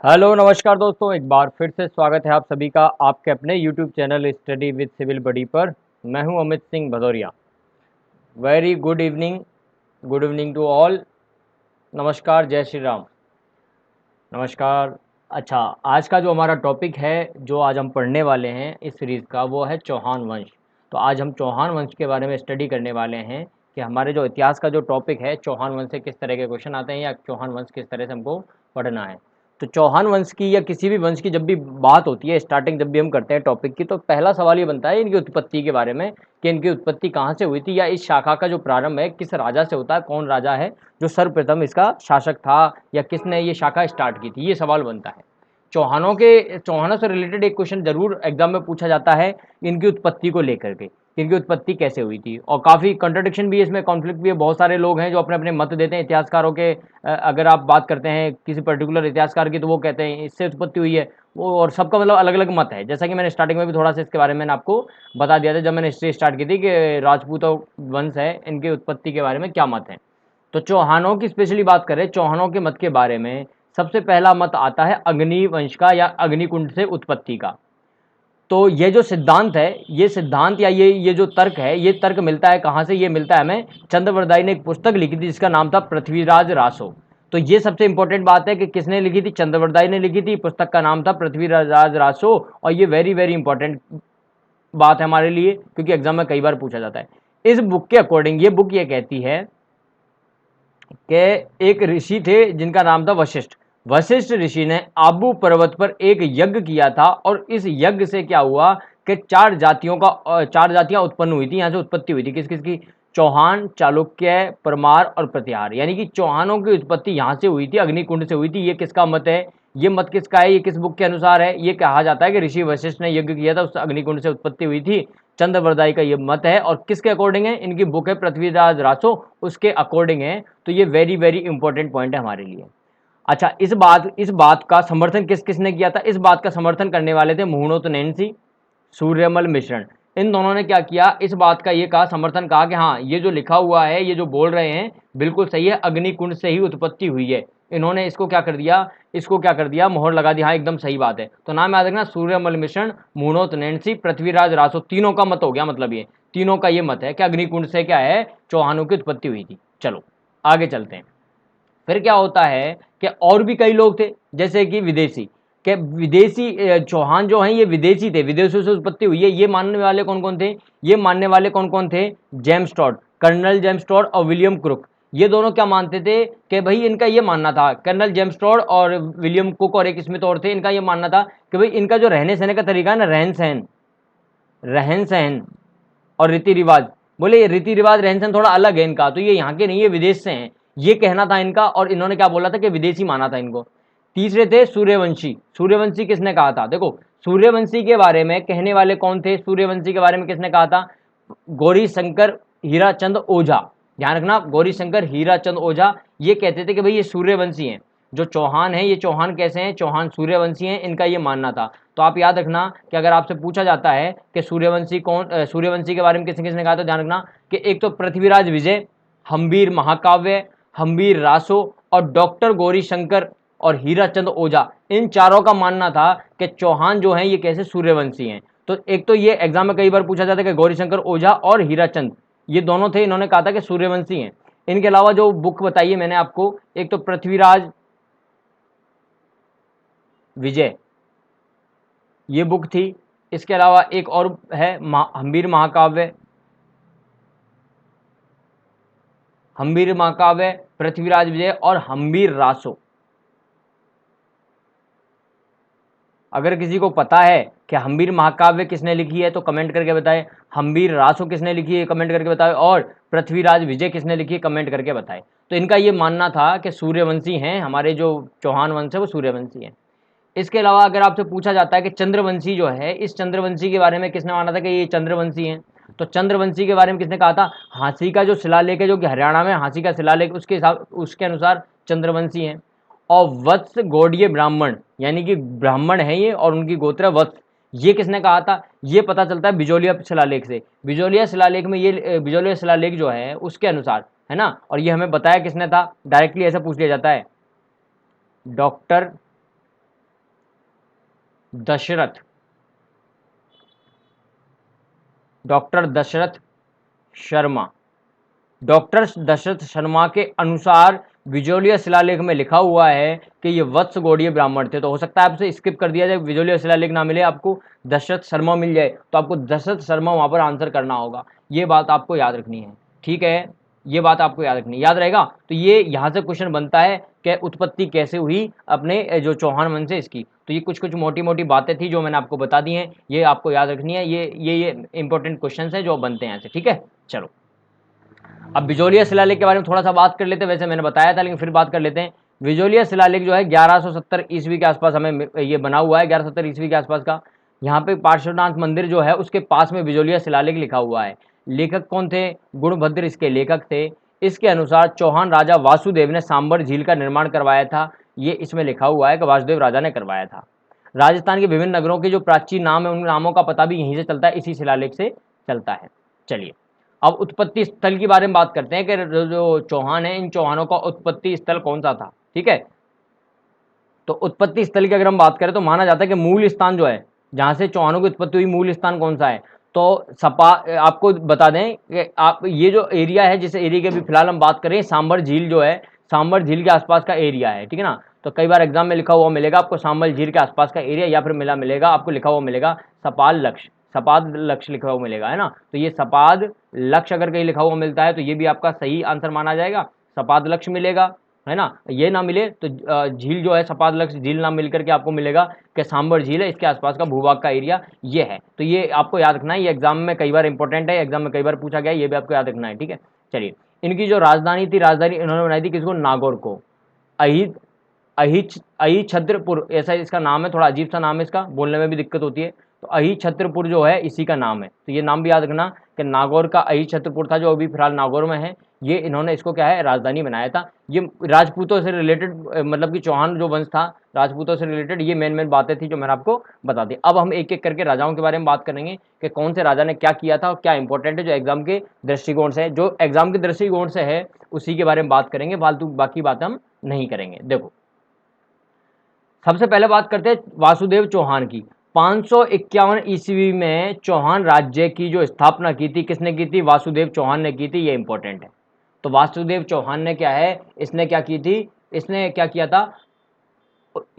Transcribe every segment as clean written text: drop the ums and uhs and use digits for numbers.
Hello नमस्कार दोस्तों, एक बार फिर से स्वागत है आप सभी का आपके अपने YouTube channel study with civil buddy पर। मैं हूं Amit Singh Bhadauria. Very good evening to all. नमस्कार, जय श्री राम। नमस्कार। अच्छा, आज का जो हमारा टॉपिक है, जो आज हम पढ़ने वाले हैं इस सीरीज़ का, वो है चौहान वंश। तो आज हम चौहान वंश के बारे में स्टडी करने वाले हैं कि हमारे जो इतिहास का जो टॉपिक है, चौहान वंश से किस तरह के क्वेश्चन आते हैं या चौहान वंश किस तरह से हमको पढ़ना है। तो चौहान वंश की या किसी भी वंश की जब भी बात होती है, स्टार्टिंग जब भी हम करते हैं टॉपिक की, तो पहला सवाल ये बनता है इनकी उत्पत्ति के बारे में कि इनकी उत्पत्ति कहाँ से हुई थी, या इस शाखा का जो प्रारंभ है किस राजा से होता है, कौन राजा है जो सर्वप्रथम इसका शासक था, या किसने ये शाखा स्टार्ट की थी। ये सवाल बनता है। चौहानों से रिलेटेड एक क्वेश्चन जरूर एग्जाम में पूछा जाता है इनकी उत्पत्ति को लेकर के, इनकी उत्पत्ति कैसे हुई थी। और काफ़ी कंट्रडिक्शन भी है इसमें, कॉन्फ्लिक्ट भी है। बहुत सारे लोग हैं जो अपने अपने मत देते हैं इतिहासकारों के। अगर आप बात करते हैं किसी पर्टिकुलर इतिहासकार की, तो वो कहते हैं इससे उत्पत्ति हुई है वो, और सबका मतलब अलग अलग मत है। जैसा कि मैंने स्टार्टिंग में भी थोड़ा सा इसके बारे में मैंने आपको बता दिया था जब मैंने हिस्ट्री स्टार्ट की थी कि राजपूत वंश है, इनकी उत्पत्ति के बारे में क्या मत है। तो चौहानों की स्पेशली बात करें, चौहानों के मत के बारे में सबसे पहला मत आता है अग्नि वंश का, या अग्निकुंड से उत्पत्ति का। तो ये जो सिद्धांत है, ये सिद्धांत या ये जो तर्क है, ये तर्क मिलता है कहाँ से? ये मिलता है हमें, चंद्रवरदाई ने एक पुस्तक लिखी थी जिसका नाम था पृथ्वीराज रासो। तो ये सबसे इंपॉर्टेंट बात है कि किसने लिखी थी? चंद्रवरदाई ने लिखी थी। पुस्तक का नाम था पृथ्वीराज रासो। और ये वेरी वेरी इंपॉर्टेंट बात है हमारे लिए, क्योंकि एग्जाम में कई बार पूछा जाता है। इस बुक के अकॉर्डिंग ये बुक ये कहती है कि एक ऋषि थे जिनका नाम था वशिष्ठ। वशिष्ठ ऋषि ने आबू पर्वत पर एक यज्ञ किया था, और इस यज्ञ से क्या हुआ कि चार जातियां उत्पन्न हुई थी। यहां से उत्पत्ति हुई थी किस किस की? चौहान, चालुक्य, परमार और प्रतिहार। यानी कि चौहानों की उत्पत्ति यहां से हुई थी, अग्निकुंड से हुई थी। ये किसका मत है? ये मत किसका है? ये किस बुक के अनुसार है? ये कहा जाता है कि ऋषि वशिष्ठ ने यज्ञ किया था, उस अग्निकुंड से उत्पत्ति हुई थी। चंद्रवरदाई का ये मत है। और किसके अकॉर्डिंग है? इनकी बुक है पृथ्वीराज रासो, उसके अकॉर्डिंग है। तो ये वेरी वेरी इंपॉर्टेंट पॉइंट है हमारे लिए। अच्छा, इस बात का समर्थन किस किसने किया था? इस बात का समर्थन करने वाले थे मुहूर्त नैन्सी, सूर्यमल मिश्रण। इन दोनों ने क्या किया? इस बात का ये कहा, समर्थन कहा कि हाँ, ये जो लिखा हुआ है, ये जो बोल रहे हैं बिल्कुल सही है, अग्निकुंड से ही उत्पत्ति हुई है। इन्होंने इसको क्या कर दिया? मोहर लगा दी, हाँ एकदम सही बात है। तो नाम याद रखना, सूर्यमल मिश्रण, मुहूर्त नैन्सी, पृथ्वीराज रासो, तीनों का मत हो गया। मतलब ये तीनों का ये मत है कि अग्निकुंड से क्या है? चौहानों की उत्पत्ति हुई थी। चलो आगे चलते हैं। फिर क्या होता है कि और भी कई लोग थे, जैसे कि विदेशी, के विदेशी चौहान जो हैं ये विदेशी थे, विदेशों से उत्पत्ति हुई है। ये मानने वाले कौन कौन थे? ये मानने वाले कौन कौन थे? James Tod, colonel James Tod और विलियम क्रुक। ये दोनों क्या मानते थे कि भाई, इनका ये मानना था, कर्नल जेम्स टॉड और विलियम कुक और एक स्मिथ और थे, इनका ये मानना था कि भाई इनका जो रहने सहने का तरीका है ना, रहन सहन और रीति रिवाज, बोले ये रीति रिवाज रहन सहन थोड़ा अलग है इनका, तो ये यहाँ के नहीं है, विदेश से हैं, ये कहना था इनका। और इन्होंने क्या बोला था कि विदेशी माना था इनको। तीसरे थे सूर्यवंशी। सूर्यवंशी किसने कहा था? देखो, सूर्यवंशी के बारे में कहने वाले कौन थे? सूर्यवंशी के बारे में किसने कहा था? गौरी शंकर हीराचंद ओझा। ध्यान रखना, गौरी शंकर हीराचंद ओझा ये कहते थे कि भाई ये सूर्यवंशी हैं। जो चौहान है, ये चौहान कैसे हैं? चौहान सूर्यवंशी हैं, इनका ये मानना था। तो आप याद रखना कि अगर आपसे पूछा जाता है कि सूर्यवंशी के बारे में किसने किसने कहा, तो ध्यान रखना कि एक तो पृथ्वीराज विजय, हम्बीर महाकाव्य, हम्बीर रासो और डॉक्टर गौरी शंकर और हीराचंद ओझा, इन चारों का मानना था कि चौहान जो हैं ये कैसे? सूर्यवंशी हैं। तो एक तो ये एग्जाम में कई बार पूछा जाता है कि गौरी शंकर ओझा और हीराचंद ये दोनों थे, इन्होंने कहा था कि सूर्यवंशी हैं। इनके अलावा जो बुक बताई है मैंने आपको, एक तो पृथ्वीराज विजय, ये बुक थी। इसके अलावा एक और है हम्बीर महाकाव्य, पृथ्वीराज विजय और हम्बीर रासो। अगर किसी को पता है कि हम्बीर महाकाव्य किसने लिखी है तो कमेंट करके बताएं, हम्बीर रासो किसने लिखी है कमेंट करके बताएं, और पृथ्वीराज विजय किसने लिखी है कमेंट करके बताएं। तो इनका ये मानना था कि सूर्यवंशी हैं, हमारे जो चौहान वंश है वो सूर्यवंशी हैं। इसके अलावा अगर आपसे पूछा जाता है कि चंद्रवंशी जो है, इस चंद्रवंशी के बारे में किसने माना था कि ये चंद्रवंशी हैं, तो चंद्रवंशी के बारे में किसने कहा था? हांसी का जो शिलालेख है, जो कि हरियाणा में हांसी का शिलालेख, उसके अनुसार चंद्रवंशी हैं। और वत्स गौड़ीय ब्राह्मण, यानी कि ब्राह्मण है ये और उनकी गोत्र वत्स, ये किसने कहा था? ये पता चलता है बिजोलिया शिलालेख से। बिजोलिया शिलालेख में ये बिजोलिया शिलालेख जो है उसके अनुसार है ना, और ये हमें बताया किसने था? डायरेक्टली ऐसा पूछ लिया जाता है, doctor Dasharath, doctor Dasharath Sharma. Doctor Dasharath Sharma के अनुसार बिजोलिया शिलालेख में लिखा हुआ है कि ये वत्स गौड़ीय ब्राह्मण थे। तो हो सकता है आपसे स्किप कर दिया जाए, बिजोलिया शिलालेख ना मिले, आपको दशरथ शर्मा मिल जाए, तो आपको दशरथ शर्मा वहां पर आंसर करना होगा। ये बात आपको याद रखनी है, ठीक है, ये बात आपको याद रखनी, याद रहेगा। तो ये यहाँ से क्वेश्चन बनता है कि उत्पत्ति कैसे हुई अपने जो चौहान वंश है इसकी। तो ये कुछ कुछ मोटी मोटी बातें थी जो मैंने आपको बता दी हैं, ये आपको याद रखनी है। ये इंपॉर्टेंट क्वेश्चन है जो बनते हैं ऐसे, ठीक है। चलो, अब बिजोलिया शिलालेख के बारे में थोड़ा सा बात कर लेते हैं। वैसे मैंने बताया था लेकिन फिर बात कर लेते हैं। बिजोलिया शिलालेख जो है 1170 ईस्वी के आसपास हमें ये बना हुआ है, 1170 ईस्वी के आसपास का। यहाँ पे पार्श्वनाथ मंदिर जो है उसके पास में बिजोलिया शिलालेख लिखा हुआ है। लेखक कौन थे? गुणभद्र इसके लेखक थे। इसके अनुसार चौहान राजा वासुदेव ने सांबर झील का निर्माण करवाया था। ये इसमें लिखा हुआ है कि वासुदेव राजा ने करवाया था। राजस्थान के विभिन्न नगरों के जो प्राचीन नाम है उन नामों का पता भी यहीं से चलता है, इसी शिलालेख से चलता है। चलिए, अब उत्पत्ति स्थल के बारे में बात करते हैं कि जो चौहान है, इन चौहानों का उत्पत्ति स्थल कौन सा था, ठीक है। तो उत्पत्ति स्थल की अगर हम बात करें तो माना जाता है कि मूल स्थान जो है जहां से चौहानों की उत्पत्ति हुई, मूल स्थान कौन सा है? तो आपको बता दें कि आप ये जो एरिया है, जिस एरिया की अभी फिलहाल हम बात करें, सांबर झील जो है, सांबर झील के आसपास का एरिया है, ठीक है ना। तो कई बार एग्जाम में लिखा हुआ मिलेगा आपको सांबर झील के आसपास का एरिया, या फिर मिलेगा आपको लिखा हुआ मिलेगा सपाल लक्ष्य, सपाद लक्ष्य लिखा हुआ मिलेगा, है ना। तो ये सपाद लक्ष्य अगर कहीं लिखा हुआ मिलता है तो ये भी आपका सही आंसर माना जाएगा, सपाद लक्ष्य मिलेगा, है ना। ये ना मिले तो झील जो है सपाद लक्ष्य झील ना मिलकर के आपको मिलेगा कि सांबर झील है, इसके आसपास का भूभाग का एरिया ये है। तो ये आपको याद रखना है, ये एग्जाम में कई बार इंपॉर्टेंट है, एग्जाम में कई बार पूछा गया है, ये भी आपको याद रखना है, ठीक है। चलिए, इनकी जो राजधानी थी, राजधानी इन्होंने बनाई थी किसको? नागौर को। अहित अही छत्रपुर ऐसा इसका नाम है, थोड़ा अजीब सा नाम है, इसका बोलने में भी दिक्कत होती है। तो अही छत्रपुर जो है इसी का नाम है, तो ये नाम भी याद रखना कि नागौर का अही छत्रपुर था जो अभी फिलहाल नागौर में है। ये इन्होंने इसको क्या है, राजधानी बनाया था। ये राजपूतों से रिलेटेड, मतलब कि चौहान जो वंश था राजपूतों से रिलेटेड, ये मेन बातें थी जो मैंने आपको बता दी। अब हम एक एक करके राजाओं के बारे में बात करेंगे कि कौन से राजा ने क्या किया था और क्या इंपॉर्टेंट है जो एग्जाम के दृष्टिकोण से है, जो एग्जाम के दृष्टिकोण से है उसी के बारे में बात करेंगे, फालतू बाकी बात हम नहीं करेंगे। देखो, सबसे पहले बात करते हैं वासुदेव चौहान की। 551 ईस्वी में चौहान राज्य की जो स्थापना की थी, किसने की थी? वासुदेव चौहान ने की थी, ये इंपॉर्टेंट है। तो वासुदेव चौहान ने क्या है, इसने क्या की थी, इसने क्या किया था,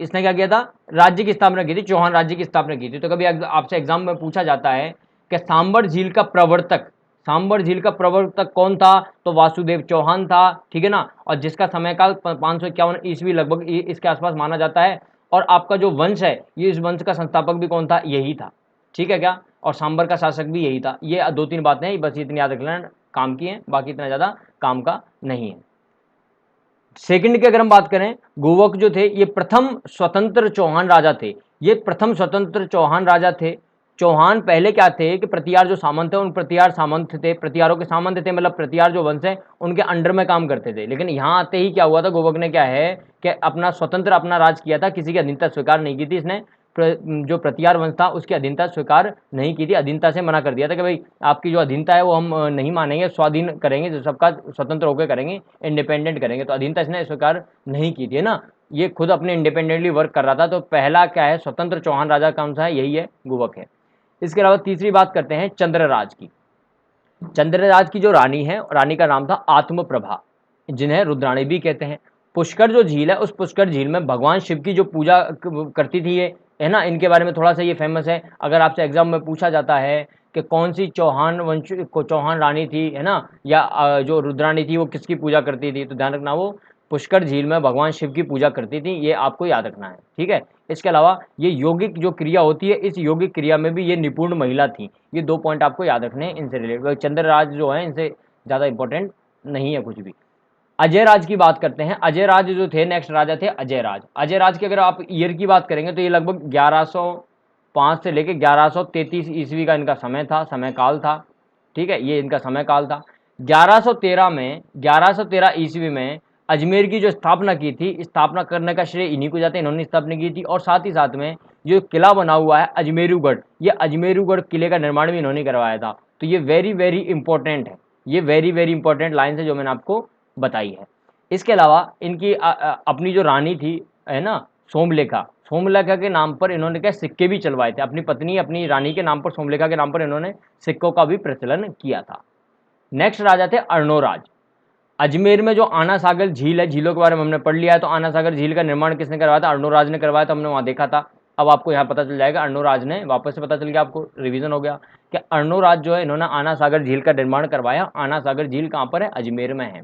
इसने क्या किया था? राज्य की स्थापना की थी, चौहान राज्य की स्थापना की थी। तो कभी आपसे एग्जाम में पूछा जाता है कि सांबर झील का प्रवर्तक, सांबर झील का प्रवर्तक कौन था? तो वासुदेव चौहान था, ठीक है ना। और जिसका समयकाल 551 ईस्वी लगभग इसके आसपास माना जाता है। और आपका जो वंश है, ये इस वंश का संस्थापक भी कौन था? यही था, ठीक है क्या। और सांबर का शासक भी यही था। ये दो तीन बातें हैं, बस इतनी याद रख लेना, काम की हैं, बाकी इतना ज़्यादा काम का नहीं है। सेकंड की अगर हम बात करें, गोवक जो थे ये प्रथम स्वतंत्र चौहान राजा थे। ये प्रथम स्वतंत्र चौहान राजा थे। चौहान पहले क्या थे कि प्रतिहार जो सामंत है, उन प्रतिहार सामंत थे, प्रतिहारों के सामंत थे, मतलब प्रतिहार जो वंश है उनके अंडर में काम करते थे। लेकिन यहाँ आते ही क्या हुआ था, गोवक ने क्या है कि अपना स्वतंत्र अपना राज किया था, किसी की अधीनता स्वीकार नहीं की थी इसने। जो प्रतिहार वंश था उसकी अधीनता स्वीकार नहीं की थी, अधीनता से मना कर दिया था कि भाई आपकी जो अधीनता है वो हम नहीं मानेंगे, स्वाधीन करेंगे, जो सबका स्वतंत्र होकर करेंगे, इंडिपेंडेंट करेंगे। तो अधीनता इसने स्वीकार नहीं की थी, है ना। ये खुद अपने इंडिपेंडेंटली वर्क कर रहा था। तो पहला क्या है, स्वतंत्र चौहान राजा कौन सा है? यही है, गोवक है। इसके अलावा तीसरी बात करते हैं चंद्रराज की। चंद्रराज की जो रानी है, रानी का नाम था आत्मप्रभा, जिन्हें रुद्राणी भी कहते हैं। पुष्कर जो झील है, उस पुष्कर झील में भगवान शिव की जो पूजा करती थी ये, है ना। इनके बारे में थोड़ा सा ये फेमस है। अगर आपसे एग्जाम में पूछा जाता है कि कौन सी चौहान वंश को चौहान रानी थी, है ना, या जो रुद्राणी थी वो किसकी पूजा करती थी, तो ध्यान रखना वो पुष्कर झील में भगवान शिव की पूजा करती थी, ये आपको याद रखना है, ठीक है। इसके अलावा ये यौगिक जो क्रिया होती है, इस यौगिक क्रिया में भी ये निपुण महिला थी। ये दो पॉइंट आपको याद रखने हैं इनसे रिलेटेड। चंद्रराज जो है इनसे ज़्यादा इंपॉर्टेंट नहीं है कुछ भी। अजय राज की बात करते हैं। अजय राज जो थे, नेक्स्ट राजा थे अजय राज। अजय राज की अगर आप ईयर की बात करेंगे तो ये लगभग 1105 से लेकर 1133 ईस्वी का इनका समय था, समय काल था, ठीक है, ये इनका समय काल था। 1113 ईस्वी में अजमेर की जो स्थापना की थी, स्थापना करने का श्रेय इन्हीं को जाता है, इन्होंने स्थापना की थी। और साथ ही साथ में जो किला बना हुआ है अजमेरूगढ़, ये अजमेरूगढ़ किले का निर्माण भी इन्होंने करवाया था। तो ये वेरी वेरी इंपॉर्टेंट है, ये वेरी वेरी इंपॉर्टेंट लाइन है जो मैंने आपको बताई है। इसके अलावा इनकी अपनी जो रानी थी, है ना, सोमलेखा, सोमलेखा के नाम पर इन्होंने क्या सिक्के भी चलवाए थे, अपनी पत्नी अपनी रानी के नाम पर, सोमलेखा के नाम पर इन्होंने सिक्कों का भी प्रचलन किया था। नेक्स्ट राजा थे अर्णोराज। अजमेर में जो आना सागर झील है, झीलों के बारे में हमने पढ़ लिया है, तो आना सागर झील का निर्माण किसने करवाया था? अर्णोराज ने करवाया था, हमने वहां देखा था। अब आपको यहाँ पता चल जाएगा अर्णोराज ने, वापस से पता चल गया आपको, रिवीजन हो गया कि अर्णोराज जो है इन्होंने आना सागर झील का निर्माण करवाया। आना सागर झील कहाँ पर है? अजमेर में है।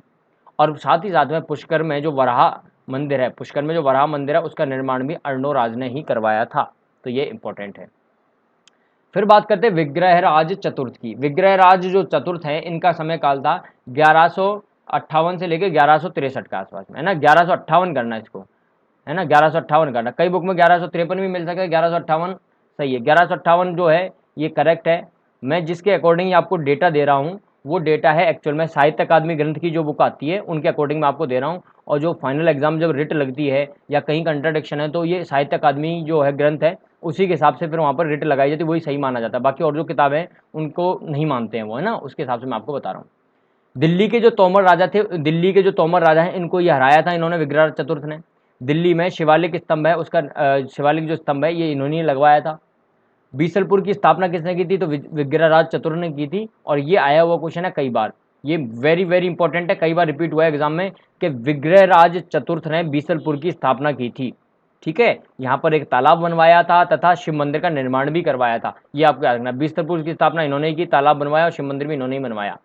और साथ ही साथ में पुष्कर में जो वराह मंदिर है, पुष्कर में जो वराह मंदिर है उसका निर्माण भी अर्णोराज ने ही करवाया था, तो ये इंपॉर्टेंट है। फिर बात करते हैं विग्रहराज चतुर्थ की। विग्रहराज जो चतुर्थ है इनका समय काल था 1158 से लेकर 1163 के आसपास में, है ना। 1158 करना इसको, है ना, 1158 करना। कई बुक में 1153 भी मिल सके, 1158 सही है। 1158 जो है ये करेक्ट है। मैं जिसके अकॉर्डिंग आपको डेटा दे रहा हूँ वो डेटा है एक्चुअल में साहित्य अकादमी ग्रंथ की जो बुक आती है उनके अकॉर्डिंग मैं आपको दे रहा हूँ। और जो फाइनल एग्जाम जब रिट लगती है या कहीं कंट्राडिक्शन है तो ये साहित्य अकादमी जो है ग्रंथ है उसी के हिसाब से फिर वहाँ पर रिट लगाई जाती है, वही सही माना जाता है। बाकी और जो किताबें उनको नहीं मानते हैं वो, है ना, उसके हिसाब से मैं आपको बता रहा हूँ। दिल्ली के जो तोमर राजा थे, दिल्ली के जो तोमर राजा हैं इनको ये हराया था इन्होंने, विग्रहराज चतुर्थ ने। दिल्ली में शिवालिक स्तंभ है उसका, शिवालिक जो स्तंभ है ये इन्होंने लगवाया था। बीसलपुर की स्थापना किसने की थी? तो विग्रहराज चतुर्थ ने की थी। और ये आया हुआ क्वेश्चन है कई बार, ये वेरी वेरी इंपॉर्टेंट है, कई बार रिपीट हुआ है एग्जाम में कि विग्रहराज चतुर्थ ने बीसलपुर की स्थापना की थी। ठीक है, यहाँ पर एक तालाब बनवाया था तथा शिव मंदिर का निर्माण भी करवाया था, ये आपको याद रखना। बीसलपुर की स्थापना इन्होंने की, तालाब बनवाया और शिव मंदिर भी इन्होंने ही बनवाया।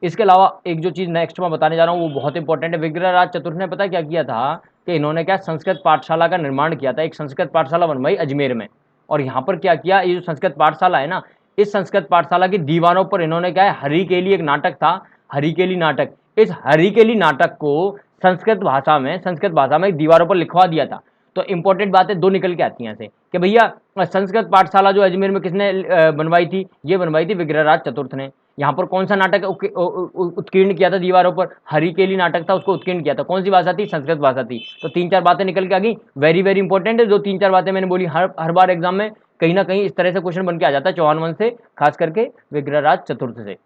इसके अलावा एक जो चीज़ नेक्स्ट मैं बताने जा रहा हूँ वो बहुत इंपॉर्टेंट है। विग्रहराज चतुर्थ ने पता क्या किया था कि इन्होंने क्या संस्कृत पाठशाला का निर्माण किया था, एक संस्कृत पाठशाला बनवाई अजमेर में। और यहाँ पर क्या किया, ये जो संस्कृत पाठशाला है ना, इस संस्कृत पाठशाला की दीवारों पर इन्होंने क्या है, हरिकेली एक नाटक था, हरिकेली नाटक, इस हरिकेली नाटक को संस्कृत भाषा में दीवारों पर लिखवा दिया था। तो इंपॉर्टेंट बातें दो निकल के आती हैं यहाँ से कि भैया संस्कृत पाठशाला जो अजमेर में किसने बनवाई थी? ये बनवाई थी विग्रहराज चतुर्थ ने। यहाँ पर कौन सा नाटक उत्कीर्ण किया था दीवारों पर? हरिकेली नाटक था, उसको उत्कीर्ण किया था। कौन सी भाषा थी? संस्कृत भाषा थी। तो तीन चार बातें निकल के आ गई, वेरी वेरी इंपॉर्टेंट है। जो तीन चार बातें मैंने बोली हर बार एग्जाम में कहीं ना कहीं इस तरह से क्वेश्चन बन के आ जाता है, चौहान वंश से, खास करके विग्रहराज चतुर्थ से।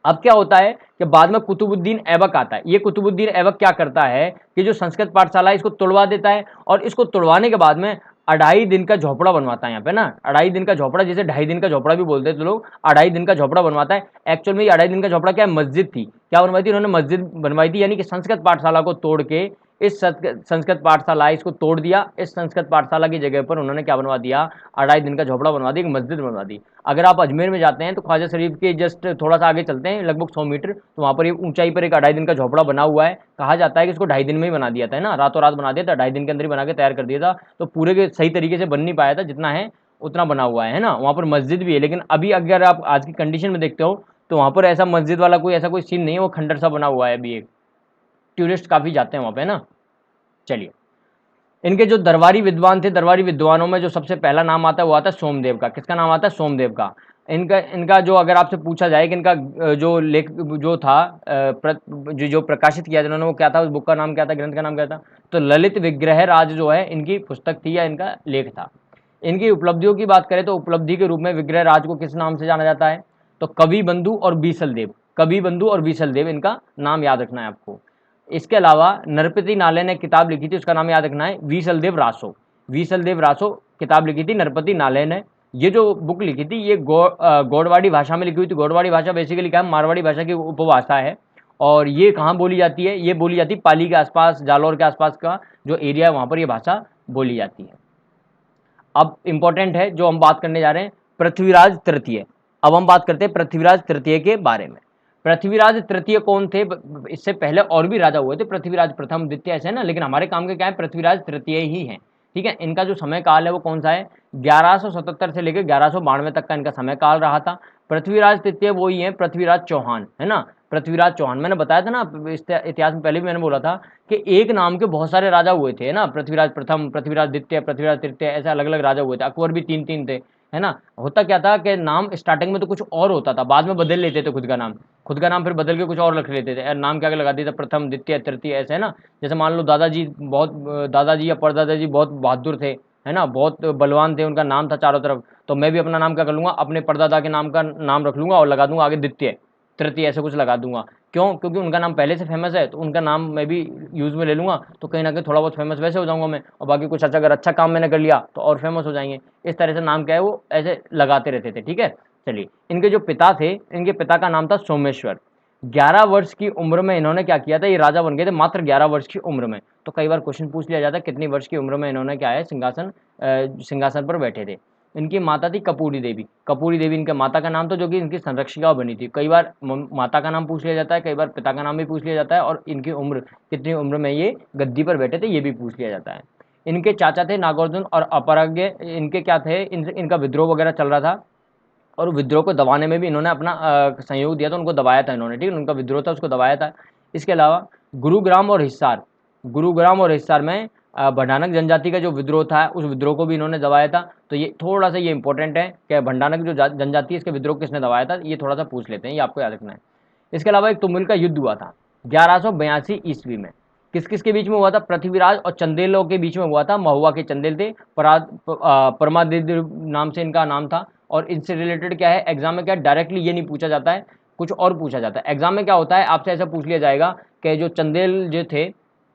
अब क्या होता है कि बाद में कुतुबुद्दीन ऐबक आता है। ये कुतुबुद्दीन ऐबक क्या करता है कि जो संस्कृत पाठशाला है इसको तोड़वा देता है, और इसको तोड़वाने के बाद में 2.5 दिन का झोपड़ा बनवाता है यहाँ पे ना, 2.5 दिन का झोपड़ा, जिसे 2.5 दिन का झोपड़ा भी बोलते हैं तो लोग, 2.5 दिन का झोपड़ा बनवाता है। एक्चुअल में ये 2.5 दिन का झोपड़ा क्या है? मस्जिद थी। क्या बनवाई थी इन्होंने? मस्जिद बनवाई थी, यानी कि संस्कृत पाठशाला को तोड़ के इस संस्कृत पाठशाला इसको तोड़ दिया, इस संस्कृत पाठशाला की जगह पर उन्होंने क्या बनवा दिया? 2.5 दिन का झोपड़ा बनवा दिया, एक मस्जिद बनवा दी। अगर आप अजमेर में जाते हैं तो ख्वाजा शरीफ के जस्ट थोड़ा सा आगे चलते हैं लगभग 100 मीटर, तो वहाँ पर ऊंचाई पर एक 2.5 दिन का झोपड़ा बना हुआ है। कहा जाता है कि इसको 2.5 दिन में ही बना दिया था, है ना, रातों रात बना दिया था, 2.5 दिन के अंदर ही बना के तैयार कर दिया था। तो पूरे के सही तरीके से बन नहीं पाया था, जितना है उतना बना हुआ है ना। वहाँ पर मस्जिद भी है, लेकिन अभी अगर आप आज की कंडीशन में देखते हो तो वहाँ पर ऐसा मस्जिद वाला कोई ऐसा कोई सीन नहीं है, वो खंडर सा बना हुआ है अभी। एक टूरिस्ट काफ़ी जाते हैं वहाँ पे ना। चलिए, इनके जो दरबारी विद्वान थे, दरबारी विद्वानों में जो सबसे पहला नाम आता है वो आता है सोमदेव का। किसका नाम आता है? सोमदेव का। इनका जो अगर आपसे पूछा जाए कि इनका जो लेख जो था जो प्रकाशित किया जिन्होंने, वो क्या था? उस बुक का नाम क्या था, ग्रंथ का नाम क्या था? तो ललित विग्रह राज जो है इनकी पुस्तक थी या इनका लेख था। इनकी उपलब्धियों की बात करें तो उपलब्धि के रूप में विग्रह राज को किस नाम से जाना जाता है? तो कवि बंधु और बीसल देव, कवि बंधु और बीसल देव, इनका नाम याद रखना है आपको। इसके अलावा नरपति नाले ने किताब लिखी थी, उसका नाम याद रखना है, वीसलदेव रासो। वीसलदेव रासो किताब लिखी थी नरपति नाले ने। ये जो बुक लिखी थी ये गोडवाड़ी भाषा में लिखी हुई थी। गोडवाड़ी भाषा बेसिकली क्या है? मारवाड़ी भाषा की उपभाषा है। और ये कहाँ बोली जाती है? ये बोली जाती है पाली के आसपास, जालौर के आसपास का जो एरिया है वहाँ पर ये भाषा बोली जाती है। अब इंपॉर्टेंट है जो हम बात करने जा रहे हैं, पृथ्वीराज तृतीय। अब हम बात करते हैं पृथ्वीराज तृतीय के बारे में। पृथ्वीराज तृतीय कौन थे? इससे पहले और भी राजा हुए थे, पृथ्वीराज प्रथम द्वितीय ऐसे ना, लेकिन हमारे काम के क्या है? पृथ्वीराज तृतीय ही है। ठीक है, इनका जो समय काल है वो कौन सा है? 1177 से लेकर 1192 तक का इनका समय काल रहा था। पृथ्वीराज तृतीय वही है पृथ्वीराज चौहान, है ना। पृथ्वीराज चौहान मैंने बताया था ना इतिहास में, पहले भी मैंने बोला था कि एक नाम के बहुत सारे राजा हुए थे, है ना। पृथ्वीराज प्रथम, पृथ्वीराज द्वितीय, पृथ्वीराज तृतीय, ऐसे अलग अलग राजा हुए थे। अकबर भी 3 थे, है ना। होता क्या था कि नाम स्टार्टिंग में तो कुछ और होता था, बाद में बदल लेते थे खुद का नाम फिर बदल के कुछ और रख लेते थे, नाम क्या लगा देते थे, प्रथम द्वितीय तृतीय ऐसे, है ना। जैसे मान लो दादाजी या परदादाजी बहुत बहादुर थे, है ना, बहुत बलवान थे, उनका नाम था चारों तरफ, तो मैं भी अपना नाम क्या कर लूंगा? अपने परदादा के नाम का नाम रख लूंगा और लगा दूंगा आगे द्वितीय तृतीय ऐसे कुछ लगा दूंगा। क्यों? क्योंकि उनका नाम पहले से फेमस है, तो उनका नाम मैं भी यूज़ में ले लूँगा, तो कहीं ना कहीं थोड़ा बहुत फेमस वैसे हो जाऊँगा मैं, और बाकी कुछ अगर अच्छा काम मैंने कर लिया तो और फेमस हो जाएंगे। इस तरह से नाम क्या है वो ऐसे लगाते रहते थे। ठीक है, चलिए, इनके जो पिता थे, इनके पिता का नाम था सोमेश्वर। 11 वर्ष की उम्र में इन्होंने क्या किया था, ये राजा बन गए थे मात्र 11 वर्ष की उम्र में। तो कई बार क्वेश्चन पूछ लिया जाता है कितनी वर्ष की उम्र में इन्होंने क्या है सिंहासन पर बैठे थे। इनकी माता थी कपूरी देवी। कपूरी देवी इनके माता का नाम था, जो कि इनकी संरक्षिका बनी थी। कई बार माता का नाम पूछ लिया जाता है, कई बार पिता का नाम भी पूछ लिया जाता है, और इनकी उम्र, कितनी उम्र में ये गद्दी पर बैठे थे, ये भी पूछ लिया जाता है। इनके चाचा थे नागार्जुन और अपराग्य। इनके क्या थे, इनका विद्रोह वगैरह चल रहा था, और विद्रोह को दबाने में भी इन्होंने अपना सहयोग दिया था, उनको दबाया था इन्होंने। ठीक है, उनका विद्रोह था, उसको दबाया था। इसके अलावा गुरुग्राम और हिसार में भंडानक जनजाति का जो विद्रोह था, उस विद्रोह को भी इन्होंने दबाया था। तो ये थोड़ा सा ये इंपॉर्टेंट है कि भंडानक जो जनजाति है, इसके विद्रोह किसने दबाया था, ये थोड़ा सा पूछ लेते हैं, ये आपको याद रखना है। इसके अलावा एक तुमुल का युद्ध हुआ था 1182 ईस्वी में। किस किस के बीच में हुआ था? पृथ्वीराज और चंदेलों के बीच में हुआ था। महुआ के चंदेल थे, परमादित्य नाम से इनका नाम था। और इनसे रिलेटेड क्या है, एग्जाम में क्या डायरेक्टली ये नहीं पूछा जाता है, कुछ और पूछा जाता है। एग्जाम में क्या होता है, आपसे ऐसा पूछ लिया जाएगा कि जो चंदेल जो थे,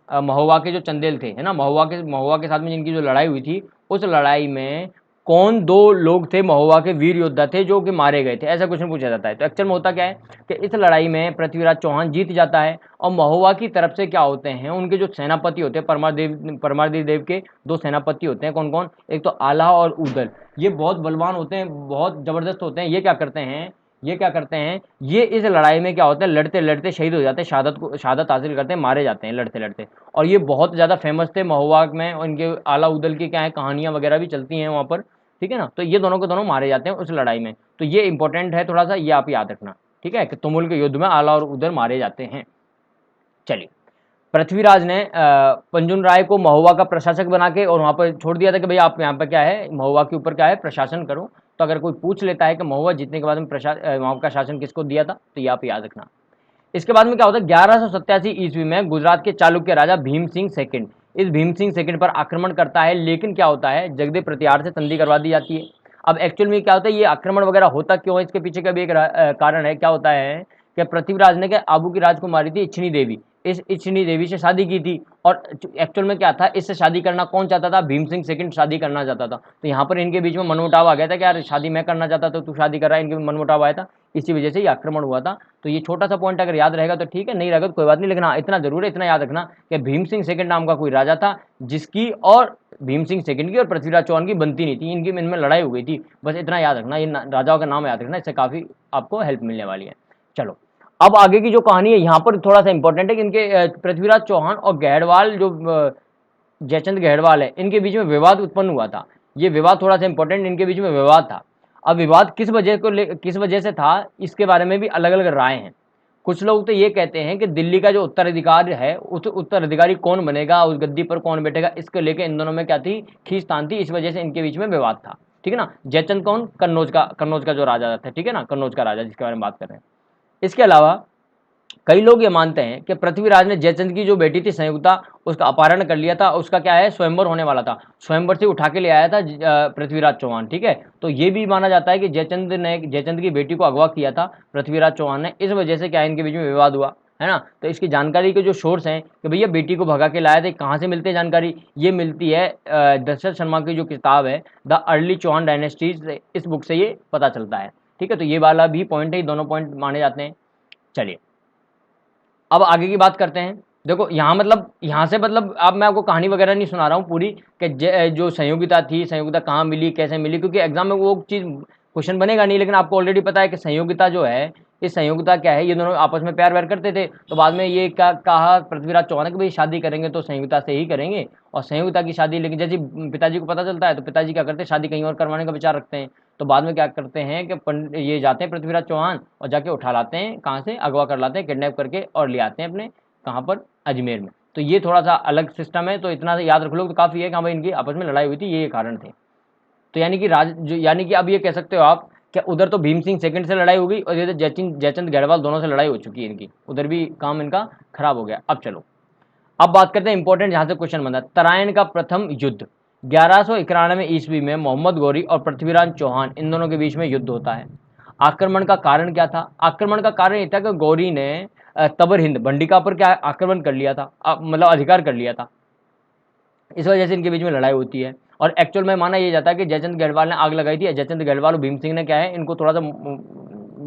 महुआ के जो चंदेल थे, है ना, महुआ के साथ में जिनकी जो लड़ाई हुई थी, उस लड़ाई में कौन दो लोग थे महुआ के वीर योद्धा थे जो कि मारे गए थे, ऐसा क्वेश्चन पूछा जाता है। तो एक्चुअल में होता क्या है कि इस लड़ाई में पृथ्वीराज चौहान जीत जाता है, और महुआ की तरफ से क्या होते हैं, उनके जो सेनापति होते हैं, परमादेव देव के दो सेनापति होते हैं। कौन कौन? एक तो आल्हा और उदल। ये बहुत बलवान होते हैं, बहुत जबरदस्त होते हैं। ये क्या करते हैं, ये इस लड़ाई में क्या होता है, लड़ते लड़ते शहीद हो जाते हैं, शहादत हासिल करते हैं, मारे जाते हैं लड़ते लड़ते। और ये बहुत ज़्यादा फेमस थे महुआ में, और इनके आला उदल की क्या है, कहानियाँ वगैरह भी चलती हैं वहाँ पर। ठीक है ना, तो ये दोनों के दोनों मारे जाते हैं उस लड़ाई में। तो ये इंपॉर्टेंट है थोड़ा सा, ये आप याद रखना। ठीक है, कि तुमुल के युद्ध में आला और उदल मारे जाते हैं। चलिए, पृथ्वीराज ने पंजुन राय को महुआ का प्रशासक बना के और वहाँ पर छोड़ दिया था कि भाई आप यहाँ पर क्या है, महुआ के ऊपर क्या है, प्रशासन करो। तो अगर कोई पूछ लेता है कि महुआ जीतने के बाद में वहाँ का शासन किसको दिया था, तो ये आप याद रखना। इसके बाद में क्या होता है, 1187 ईस्वी में गुजरात के चालुक्य राजा भीम सिंह सेकंड, इस भीम सिंह सेकंड पर आक्रमण करता है। लेकिन क्या होता है, जगदेव प्रतिहार से संधि करवा दी जाती है। अब एक्चुअल में क्या होता है, ये आक्रमण वगैरह होता क्यों है, इसके पीछे का भी एक कारण है। क्या होता है कि पृथ्वीराज ने क्या आबू की राजकुमारी थी इच्छिनी देवी, इस इच्छिनी देवी से शादी की थी। और एक्चुअल में क्या था, इससे शादी करना कौन चाहता था, भीम सिंह सेकंड शादी करना चाहता था। तो यहाँ पर इनके बीच में मनमुटाव आ गया था कि यार शादी मैं करना चाहता था, तू शादी कर रहा है, इनके मनमुटाव आया था, इसी वजह से ये आक्रमण हुआ था। तो ये छोटा सा पॉइंट अगर याद रहेगा तो ठीक है, नहीं रहेगा तो कोई बात नहीं, लेकिन हाँ इतना जरूर है, इतना याद रखना कि भीम सिंह सेकंड नाम का कोई राजा था, जिसकी और भीम सिंह सेकंड की और पृथ्वीराज चौहान की बनती नहीं थी, इनकी इनमें लड़ाई हो गई थी। बस इतना याद रखना, ये राजाओं का नाम याद रखना, इससे काफ़ी आपको हेल्प मिलने वाली है। चलो, अब आगे की जो कहानी है यहाँ पर थोड़ा सा इंपॉर्टेंट है कि इनके पृथ्वीराज चौहान और गहड़वाल जो जयचंद गहड़वाल है, इनके बीच में विवाद उत्पन्न हुआ था। ये विवाद थोड़ा सा इंपॉर्टेंट, इनके बीच में विवाद था। अब विवाद किस वजह से था, इसके बारे में भी अलग अलग राय हैं। कुछ लोग तो ये कहते हैं कि दिल्ली का जो उत्तराधिकारी है, उस उत्तराधिकारी कौन बनेगा, उस गद्दी पर कौन बैठेगा, इसको लेकर इन दोनों में क्या थी, खींचतान थी, इस वजह से इनके बीच में विवाद था। ठीक है ना, जयचंद कौन, कन्नौज का जो राजा था, ठीक है ना, कन्नौज का राजा जिसके बारे में बात कर रहे हैं। इसके अलावा कई लोग ये मानते हैं कि पृथ्वीराज ने जयचंद की जो बेटी थी संयुक्ता, उसका अपहरण कर लिया था, उसका क्या है, स्वयंवर होने वाला था, स्वयंवर से उठा के ले आया था पृथ्वीराज चौहान। ठीक है, तो ये भी माना जाता है कि जयचंद की बेटी को अगवा किया था पृथ्वीराज चौहान ने, इस वजह से क्या है, इनके बीच में विवाद हुआ, है ना। तो इसकी जानकारी के जो सोर्स हैं कि भैया बेटी को भगा के लाया था, कहाँ से मिलती है जानकारी, ये मिलती है दशरथ शर्मा की जो किताब है द अर्ली चौहान डायनेस्टीज, इस बुक से ये पता चलता है। ठीक है, तो ये वाला भी पॉइंट है, दोनों पॉइंट माने जाते हैं। चलिए, अब आगे की बात करते हैं। देखो यहाँ से अब मैं आपको कहानी वगैरह नहीं सुना रहा हूँ पूरी कि जो संयोगिता थी, संयोगिता कहाँ मिली, कैसे मिली, क्योंकि एग्जाम में वो चीज़ क्वेश्चन बनेगा नहीं। लेकिन आपको ऑलरेडी पता है कि संयोगिता जो है, इस संयोगिता क्या है, ये दोनों आपस में प्यार व्यार करते थे। तो बाद में ये कहा पृथ्वीराज चौहान ने कि भाई शादी करेंगे तो संयोगिता से ही करेंगे, और संयोगिता की शादी, लेकिन जैसे पिताजी को पता चलता है तो पिताजी क्या करते हैं, शादी कहीं और करवाने का विचार रखते हैं। तो बाद में क्या करते हैं कि ये जाते हैं पृथ्वीराज चौहान और जाके उठा लाते हैं, कहाँ से, अगवा कर लाते हैं, किडनैप करके, और ले आते हैं अपने कहाँ पर, अजमेर में। तो ये थोड़ा सा अलग सिस्टम है, तो इतना याद रख लो तो काफ़ी है कि हाँ भाई इनकी आपस में लड़ाई हुई थी, ये कारण थे। तो यानी कि अब ये कह सकते हो आप कि उधर तो भीम सिंह सेकंड से लड़ाई हो गई, और इधर जयचंद गढ़वाल दोनों से लड़ाई हो चुकी है इनकी, उधर भी काम इनका खराब हो गया। अब चलो, अब बात करते हैं इंपॉर्टेंट जहाँ से क्वेश्चन बनता है, तराइन का प्रथम युद्ध। 1191 ईस्वी में मोहम्मद गौरी और पृथ्वीराज चौहान, इन दोनों के बीच में युद्ध होता है। आक्रमण का कारण क्या था? आक्रमण का कारण ये था कि गौरी ने तबर हिंद भंडिका पर क्या आक्रमण कर लिया था, मतलब अधिकार कर लिया था। इस वजह से इनके बीच में लड़ाई होती है। और एक्चुअल में माना यह जाता है कि जयचंद गढ़वाल ने आग लगाई थी। जयचंद गढ़वाल और भीम सिंह ने क्या है, इनको थोड़ा सा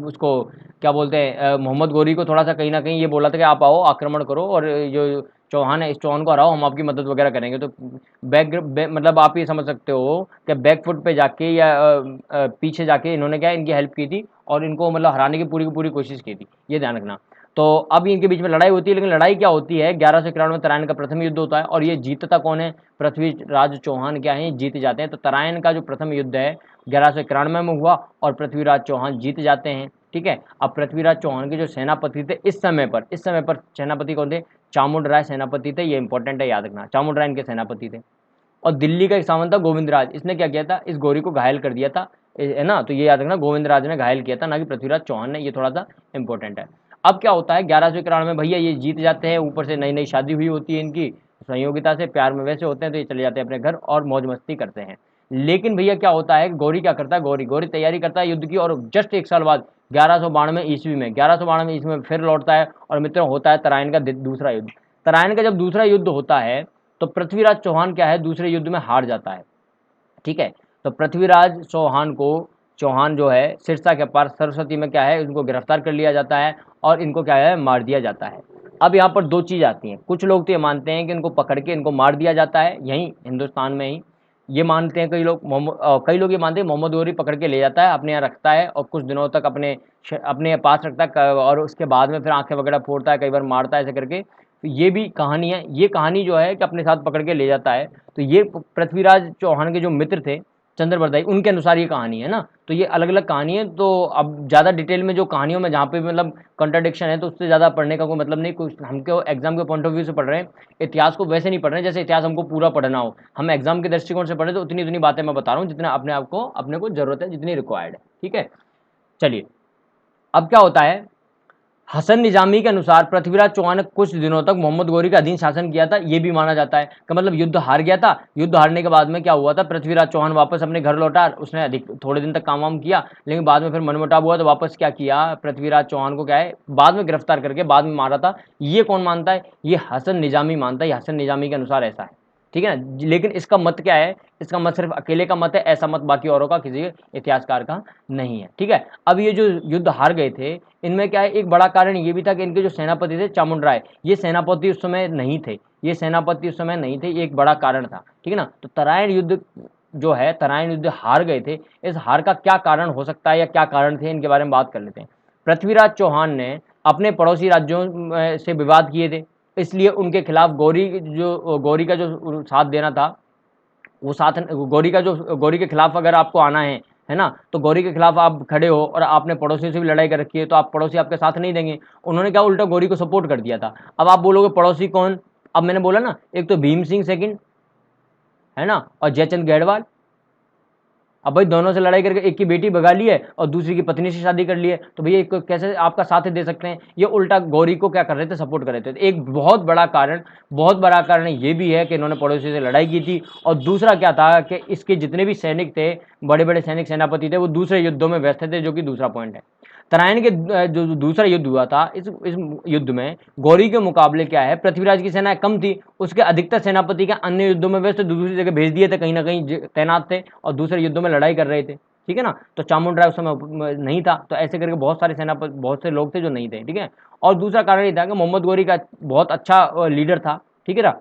उसको क्या बोलते हैं, मोहम्मद गोरी को थोड़ा सा कहीं ना कहीं ये बोला था कि आप आओ आक्रमण करो और जो चौहान है इस चौहान को हराओ, हम आपकी मदद वगैरह करेंगे। तो मतलब आप ये समझ सकते हो कि बैकफुट पे जाके या पीछे जाके इन्होंने क्या इनकी हेल्प की थी और इनको मतलब हराने की पूरी कोशिश की थी, ये ध्यान रखना। तो अब इनके बीच में लड़ाई होती है, लेकिन लड़ाई क्या होती है, 1191 में तराइन का प्रथम युद्ध होता है और ये जीतता कौन है, पृथ्वीराज चौहान क्या है, जीत जाते हैं। तो तराइन का जो प्रथम युद्ध है 1191 में हुआ और पृथ्वीराज चौहान जीत जाते हैं। ठीक है, अब पृथ्वीराज चौहान के जो सेनापति थे इस समय पर सेनापति कौन थे, चामुंड राय सेनापति थे। ये इंपॉर्टेंट है, याद रखना, चामुंड राय इनके सेनापति थे। और दिल्ली का एक सामंत था गोविंदराज, इसने क्या किया था, इस गोरी को घायल कर दिया था, है ना। तो ये याद रखना, गोविंदराज ने घायल किया था, ना कि पृथ्वीराज चौहान ने। ये थोड़ा सा इंपॉर्टेंट है। अब क्या होता है, 1191 में भैया ये जीत जाते हैं, ऊपर से नई नई शादी हुई होती है इनकी, संयोगिता से प्यार में वैसे होते हैं, तो ये चले जाते हैं अपने घर और मौज मस्ती करते हैं। लेकिन भैया क्या होता है, गौरी क्या करता है, गौरी तैयारी करता है युद्ध की, और जस्ट एक साल बाद 1192 ईस्वी में फिर लौटता है और मित्रों होता है तराइन का दूसरा युद्ध। तराइन का जब दूसरा युद्ध होता है तो पृथ्वीराज चौहान क्या है, दूसरे युद्ध में हार जाता है। ठीक है, तो पृथ्वीराज चौहान जो है सिरसा के पार सरस्वती में क्या है, उनको गिरफ्तार कर लिया जाता है और इनको क्या है, मार दिया जाता है। अब यहाँ पर दो चीज़ आती हैं, कुछ लोग तो ये मानते हैं कि इनको पकड़ के इनको मार दिया जाता है यहीं हिंदुस्तान में ही, ये मानते हैं कई लोग ये मानते हैं मोहम्मद गोरी पकड़ के ले जाता है, अपने यहाँ रखता है और कुछ दिनों तक अपने पास रखता है और उसके बाद में फिर आंखें वगैरह फोड़ता है, कई बार मारता है, ऐसे करके। तो ये भी कहानी है, ये कहानी जो है कि अपने साथ पकड़ के ले जाता है। तो ये पृथ्वीराज चौहान के जो मित्र थे चंद्रबरदाई, उनके अनुसार ये कहानी है ना। तो ये अलग अलग कहानी है, तो अब ज़्यादा डिटेल में जो कहानियों में जहाँ पे भी मतलब कंट्राडिक्शन है, तो उससे ज़्यादा पढ़ने का कोई मतलब नहीं। कुछ हमको एग्जाम के पॉइंट ऑफ व्यू से पढ़ रहे हैं, इतिहास को वैसे नहीं पढ़ रहे हैं जैसे इतिहास हमको पूरा पढ़ना हो। हम एग्जाम के दृष्टिकोण से पढ़े तो उतनी बातें मैं बता रहा हूँ जितना अपने को जरूरत है, जितनी रिक्वायर्ड है। ठीक है, चलिए अब क्या होता है, हसन निजामी के अनुसार पृथ्वीराज चौहान ने कुछ दिनों तक मोहम्मद गोरी का अधीन शासन किया था। यह भी माना जाता है कि मतलब युद्ध हार गया था। युद्ध हारने के बाद में क्या हुआ था, पृथ्वीराज चौहान वापस अपने घर लौटा, उसने थोड़े दिन तक काम वाम किया, लेकिन बाद में फिर मनमुटाव हुआ तो वापस क्या किया, पृथ्वीराज चौहान को क्या है बाद में गिरफ्तार करके बाद में मारा था। ये कौन मानता है, ये हसन निजामी मानता है, ये हसन निजामी के अनुसार ऐसा है। ठीक है ना, लेकिन इसका मत क्या है, इसका मत सिर्फ अकेले का मत है, ऐसा मत बाकी औरों का किसी इतिहासकार का नहीं है। ठीक है, अब ये जो युद्ध हार गए थे, इनमें क्या है, एक बड़ा कारण ये भी था कि इनके जो सेनापति थे चामुंड राय, ये सेनापति उस समय नहीं थे, ये एक बड़ा कारण था। ठीक है ना, तो तराइन युद्ध जो है, तराइन युद्ध हार गए थे, इस हार का क्या कारण हो सकता है या क्या कारण थे, इनके बारे में बात कर लेते हैं। पृथ्वीराज चौहान ने अपने पड़ोसी राज्यों से विवाद किए थे, इसलिए उनके खिलाफ गौरी का जो साथ देना था, वो साथ गौरी के खिलाफ अगर आपको आना है ना, तो गौरी के खिलाफ आप खड़े हो और आपने पड़ोसियों से भी लड़ाई कर रखी है, तो आप पड़ोसी आपके साथ नहीं देंगे। उन्होंने क्या उल्टा गौरी को सपोर्ट कर दिया था। अब आप बोलोगे पड़ोसी कौन, अब मैंने बोला ना, एक तो भीम सिंह सेकंड, है ना, और जयचंद गढ़वाल। अब भाई दोनों से लड़ाई करके एक की बेटी भगा ली है और दूसरी की पत्नी से शादी कर ली है, तो भैया एक कैसे आपका साथ दे सकते हैं। ये उल्टा गौरी को क्या कर रहे थे, सपोर्ट कर रहे थे। तो एक बहुत बड़ा कारण ये भी है कि इन्होंने पड़ोसी से लड़ाई की थी। और दूसरा क्या था कि इसके जितने भी सैनिक थे, बड़े बड़े सैनिक सेनापति थे, वो दूसरे युद्धों में व्यस्त थे, जो कि दूसरा पॉइंट है। तराइन के जो दूसरा युद्ध हुआ था, इस युद्ध में गौरी के मुकाबले क्या है, पृथ्वीराज की सेना कम थी, उसके अधिकतर सेनापति के अन्य युद्धों में व्यस्त दूसरी जगह भेज दिए थे, कहीं ना कहीं तैनात थे और दूसरे युद्धों में लड़ाई कर रहे थे। ठीक है ना, तो चामुंड राय उस समय नहीं था, तो ऐसे करके बहुत से लोग थे जो नहीं थे। ठीक है, और दूसरा कारण ये था कि मोहम्मद गौरी का बहुत अच्छा लीडर था। ठीक है ना,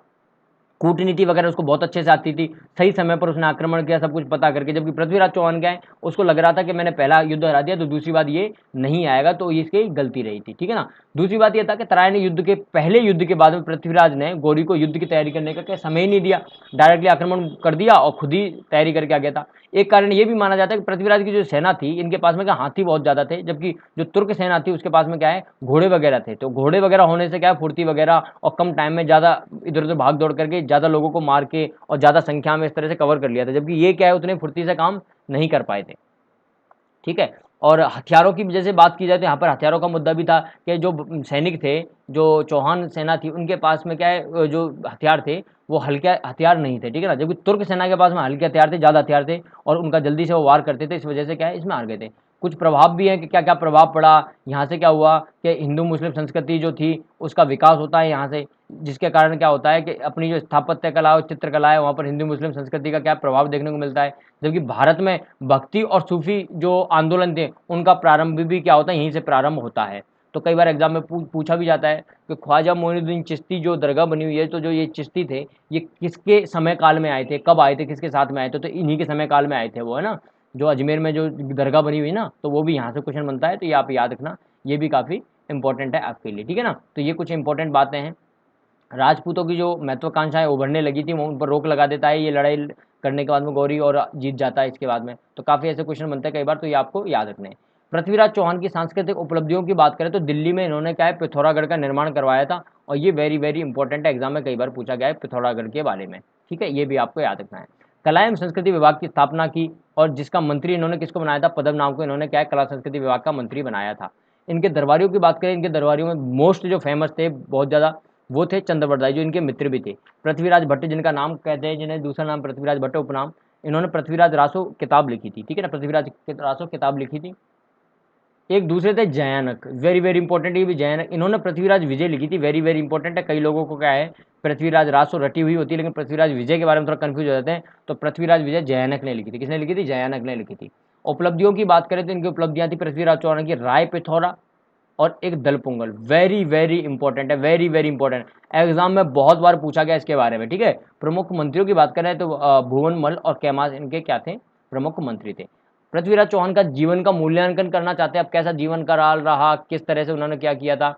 कूटनीति वगैरह उसको बहुत अच्छे से आती थी, सही समय पर उसने आक्रमण किया, सब कुछ पता करके। जबकि पृथ्वीराज चौहान क्या है, उसको लग रहा था कि मैंने पहला युद्ध हरा दिया तो दूसरी बात ये नहीं आएगा, तो इसकी गलती रही थी। ठीक है ना, दूसरी बात यह था कि तराइन युद्ध के पहले युद्ध के बाद में पृथ्वीराज ने गौरी को युद्ध की तैयारी करने का समय नहीं दिया, डायरेक्टली आक्रमण कर दिया और खुद ही तैयारी करके आ गया था। एक कारण ये भी माना जाता है कि पृथ्वीराज की जो सेना थी, इनके पास में क्या हाथी बहुत ज्यादा थे, जबकि जो तुर्क सेना थी उसके पास में क्या है, घोड़े वगैरह थे। तो घोड़े वगैरह होने से क्या है, फुर्ती वगैरह और कम टाइम में ज्यादा इधर उधर भाग दौड़ करके ज्यादा लोगों को मार के और ज्यादा संख्या में इस तरह से कवर कर लिया था, जबकि ये क्या है, उतने फुर्ती से काम नहीं कर पाए थे। ठीक है, और हथियारों की जैसे बात की जाए तो यहाँ पर हथियारों का मुद्दा भी था कि जो सैनिक थे, जो चौहान सेना थी, उनके पास में क्या है, जो हथियार थे वो हल्के हथियार नहीं थे। ठीक है ना, जबकि तुर्क सेना के पास में हल्के हथियार थे, ज़्यादा हथियार थे और उनका जल्दी से वो वार करते थे, इस वजह से क्या है, इसमें हार गए थे। कुछ प्रभाव भी हैं कि क्या क्या प्रभाव पड़ा, यहाँ से क्या हुआ कि हिंदू मुस्लिम संस्कृति जो थी उसका विकास होता है यहाँ से, जिसके कारण क्या होता है कि अपनी जो स्थापत्य कला और चित्रकला है वहाँ पर हिंदू मुस्लिम संस्कृति का क्या प्रभाव देखने को मिलता है। जबकि भारत में भक्ति और सूफी जो आंदोलन थे उनका प्रारंभ भी क्या होता है, यहीं से प्रारंभ होता है। तो कई बार एग्जाम में पूछा भी जाता है कि ख्वाजा मोइनुद्दीन चिश्ती जो दरगाह बनी हुई है, तो जो ये चिश्ती थे ये किसके समय काल में आए थे, कब आए थे, किसके साथ में आए थे, तो इन्हीं के समय काल में आए थे वो, है ना। जो अजमेर में जो दरगाह बनी हुई ना, तो वो भी यहाँ से क्वेश्चन बनता है, तो ये आप याद रखना, ये भी काफ़ी इंपॉर्टेंट है आपके लिए, ठीक है ना। तो ये कुछ इंपॉर्टेंट बातें हैं। राजपूतों की जो महत्वाकांक्षाएं उभरने लगी थी वो उन पर रोक लगा देता है ये लड़ाई करने के बाद में गौरी, और जीत जाता है इसके बाद में। तो काफ़ी ऐसे क्वेश्चन बनते हैं कई बार, तो ये आपको याद रखने हैं। पृथ्वीराज चौहान की सांस्कृतिक उपलब्धियों की बात करें तो दिल्ली में इन्होंने क्या है, पिथौरागढ़ का निर्माण करवाया था, और ये वेरी वेरी इंपॉर्टेंट है, एग्जाम में कई बार पूछा गया है पिथौरागढ़ के बारे में, ठीक है, ये भी आपको याद रखना है। कला एवं संस्कृति विभाग की स्थापना की, और जिसका मंत्री इन्होंने किसको बनाया था, पदम नाम को इन्होंने क्या है, कला संस्कृति विभाग का मंत्री बनाया था। इनके दरबारियों की बात करें, इनके दरबारियों में मोस्ट जो फेमस थे बहुत ज़्यादा, वो थे चंद्रवरदाई, जो इनके मित्र भी थे। पृथ्वीराज भट्ट जिनका नाम कहते हैं, जिन्हें दूसरा नाम पृथ्वीराज भट्ट उपनाम, इन्होंने पृथ्वीराज रासो किताब लिखी थी, ठीक है ना, पृथ्वीराज रासो किताब लिखी थी। एक दूसरे थे जयानक, वेरी वेरी इंपॉर्टेंट, ये भी जयानक, इन्होंने पृथ्वीराज विजय लिखी थी, वेरी वेरी इंपॉर्टेंट है। कई लोगों को क्या है, पृथ्वीराज रासो रटी हुई होती है, लेकिन पृथ्वीराज विजय के बारे में थोड़ा कंफ्यूज हो जाते हैं। तो पृथ्वीराज विजय जयानक ने लिखी थी, किसने लिखी थी, जयानक ने लिखी थी। उपलब्धियों की बात करें तो इनकी उपलब्धियां थी पृथ्वीराज चौहान की, राय पिथौरा और एक दल पोंगल, वेरी वेरी इंपॉर्टेंट है, वेरी वेरी इंपॉर्टेंट, एग्जाम में बहुत बार पूछा गया इसके बारे में, ठीक है। प्रमुख मंत्रियों की बात करें तो भुवन मल और कैमास इनके क्या थे, प्रमुख मंत्री थे। पृथ्वीराज चौहान का जीवन का मूल्यांकन करना चाहते हैं, अब कैसा जीवन का रहा, किस तरह से उन्होंने क्या किया था,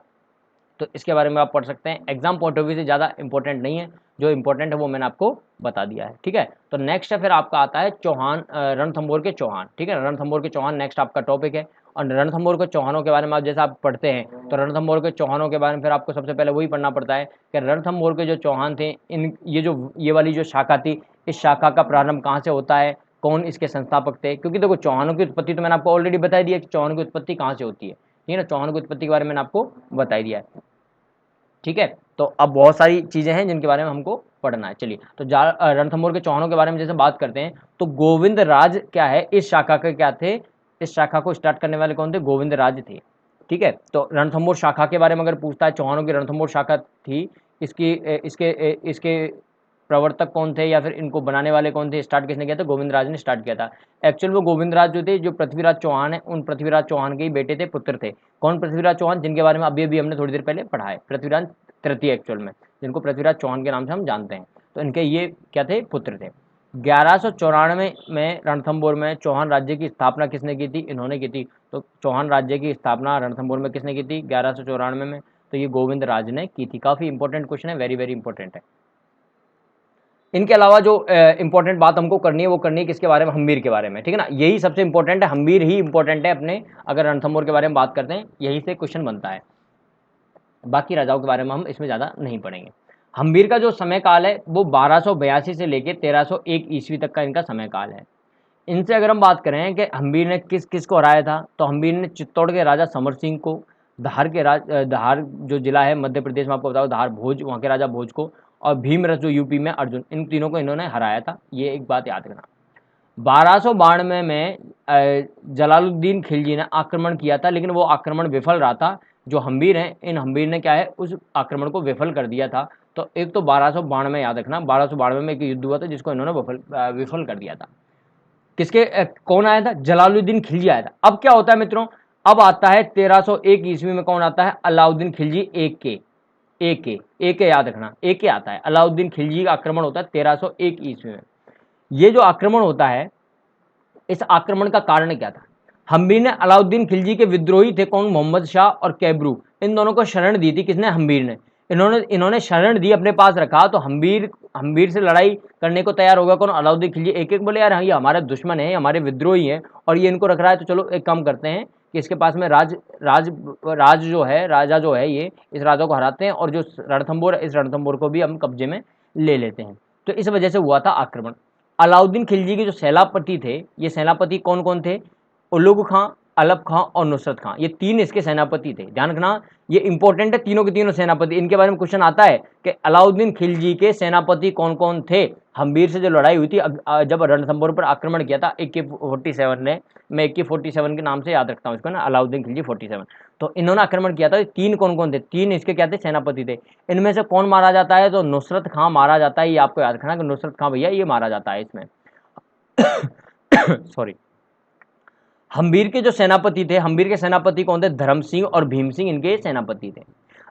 तो इसके बारे में आप पढ़ सकते हैं। एग्जाम पॉइंट ऑफ व्यू से ज़्यादा इंपॉर्टेंट नहीं है, जो इंपॉर्टेंट है वो मैंने आपको बता दिया है, ठीक है। तो नेक्स्ट है फिर आपका आता है चौहान, रणथंभौर के चौहान, ठीक है, रणथंभौर के चौहान नेक्स्ट आपका टॉपिक है। और रणथंभौर के चौहानों के बारे में आप जैसे आप पढ़ते हैं, तो रणथंभौर के चौहानों के बारे में फिर आपको सबसे पहले वही पढ़ना पड़ता है कि रणथंभौर के जो चौहान थे, इन ये वाली जो शाखा थी, इस शाखा का प्रारंभ कहाँ से होता है, कौन इसके संस्थापक थे। क्योंकि देखो चौहानों की उत्पत्ति तो मैंने आपको ऑलरेडी बता दिया कि चौहानों की उत्पत्ति कहाँ से होती है, ठीक है ना, चौहानों की उत्पत्ति के बारे में मैंने आपको बता दिया है, ठीक है। तो अब बहुत सारी चीज़ें हैं जिनके बारे में हमको पढ़ना है। चलिए, तो रणथंभौर के चौहानों के बारे में जैसे बात करते हैं, तो गोविंद राज क्या है, इस शाखा के क्या थे, इस शाखा को स्टार्ट करने वाले कौन थे, गोविंद राज थे, ठीक है। तो रणथंभौर शाखा के बारे में अगर पूछता है, चौहानों की रणथंभौर शाखा थी, इसकी इसके इसके प्रवर्तक कौन थे या फिर इनको बनाने वाले कौन थे, स्टार्ट किसने किया था, गोविंद राज ने स्टार्ट किया था। एक्चुअल में गोविंद राज जो थे, जो पृथ्वीराज चौहान है, उन पृथ्वीराज चौहान के ही बेटे थे, पुत्र थे। कौन, पृथ्वीराज चौहान, जिनके बारे में अभी अभी हमने थोड़ी देर पहले पढ़ा है, पृथ्वीराज तृतीय एक्चुअल में, जिनको पृथ्वीराज चौहान के नाम से हम जानते हैं। तो इनके ये क्या थे, पुत्र थे। 1194 में रणथंभौर में चौहान राज्य की स्थापना किसने की थी, इन्होंने की थी। तो चौहान राज्य की स्थापना रणथंभौर में किसने की थी, 1194 में, तो ये गोविंद राज ने की थी। काफ़ी इंपॉर्टेंट क्वेश्चन है, वेरी वेरी इंपॉर्टेंट है। इनके अलावा जो इंपॉर्टेंट बात हमको करनी है वो करनी है किसके बारे में, हम्बीर के बारे में, ठीक है ना, यही सबसे इंपॉर्टेंट है, हम्बीर ही इंपॉर्टेंट है अपने, अगर रणथंभौर के बारे में बात करते हैं यही से क्वेश्चन बनता है। बाकी राजाओं के बारे में हम इसमें ज़्यादा नहीं पढ़ेंगे। हम्बीर का जो समय काल है वो 1282 से लेकर 1301 ईस्वी तक का इनका समय काल है। इनसे अगर हम बात करें कि हम्बीर ने किस किस को हराया था, तो हम्बीर ने चित्तौड़ के राजा समर सिंह को, धार जो जिला है मध्य प्रदेश में, आपको बताओ धार, भोज, वहाँ के राजा भोज को, और भीमरस जो यूपी में अर्जुन, इन तीनों को इन्होंने हराया था, ये एक बात याद रखना। 1292 में जलालुद्दीन खिलजी ने आक्रमण किया था, लेकिन वो आक्रमण विफल रहा था। जो हम्बीर हैं, इन हम्बीर ने क्या है, उस आक्रमण को विफल कर दिया था। तो एक तो 1292 याद रखना, 1292 में एक युद्ध हुआ था जिसको इन्होंने विफल कर दिया था। किसके कौन आया था, जलालुद्दीन खिलजी आया था। अब क्या होता है मित्रों, अब आता है 1301 ईस्वी में, कौन आता है, अलाउद्दीन खिलजी एक के याद रखना, एक के आता है, अलाउद्दीन खिलजी का आक्रमण होता है 1301 ईस्वी में। ये जो आक्रमण होता है, इस आक्रमण का कारण क्या था, हम्बीर ने अलाउद्दीन खिलजी के विद्रोही थे कौन, मोहम्मद शाह और कैबरू, इन दोनों को शरण दी थी, किसने, हम्बीर ने। इन्होंने शरण दी, अपने पास रखा, तो हम्बीर से लड़ाई करने को तैयार होगा कौन, अलाउद्दीन खिलजी। एक एक बोले यार हाँ, ये हमारे दुश्मन है, हमारे विद्रोही है, और ये इनको रख रहा है, तो चलो एक काम करते हैं कि इसके पास में राज जो है, राजा जो है, ये इस राजा को हराते हैं, और जो रणथंभौर, इस रणथंभौर को भी हम कब्जे में ले लेते हैं। तो इस वजह से हुआ था आक्रमण। अलाउद्दीन खिलजी के जो सेनापति थे, ये सेनापति कौन कौन थे, उलुग खां, अलप खां और नुसरत खां, ये तीन इसके सेनापति थे। ध्यान रखना, ये इंपॉर्टेंट है, तीनों के तीनों सेनापति। इनके बारे में क्वेश्चन आता है कि अलाउद्दीन खिलजी के सेनापति कौन कौन थे। हम्बीर से जो लड़ाई हुई थी, जब रणथंभौर पर आक्रमण किया था AK-47 ने, मैं AK-47 के नाम से याद रखता हूँ इसको ना, अलाउद्दीन खिलजी 47, तो इन्होंने आक्रमण किया था। तीन कौन कौन थे, तीन इसके क्या थे, सेनापति थे। इनमें से कौन मारा जाता है, तो नुसरत खां मारा जाता है। ये आपको याद रखना कि नुसरत खां भैया ये मारा जाता है इसमें। सॉरी। हम्बीर के जो सेनापति थे, हम्बीर के सेनापति कौन थे, धर्म सिंह और भीम सिंह इनके सेनापति थे।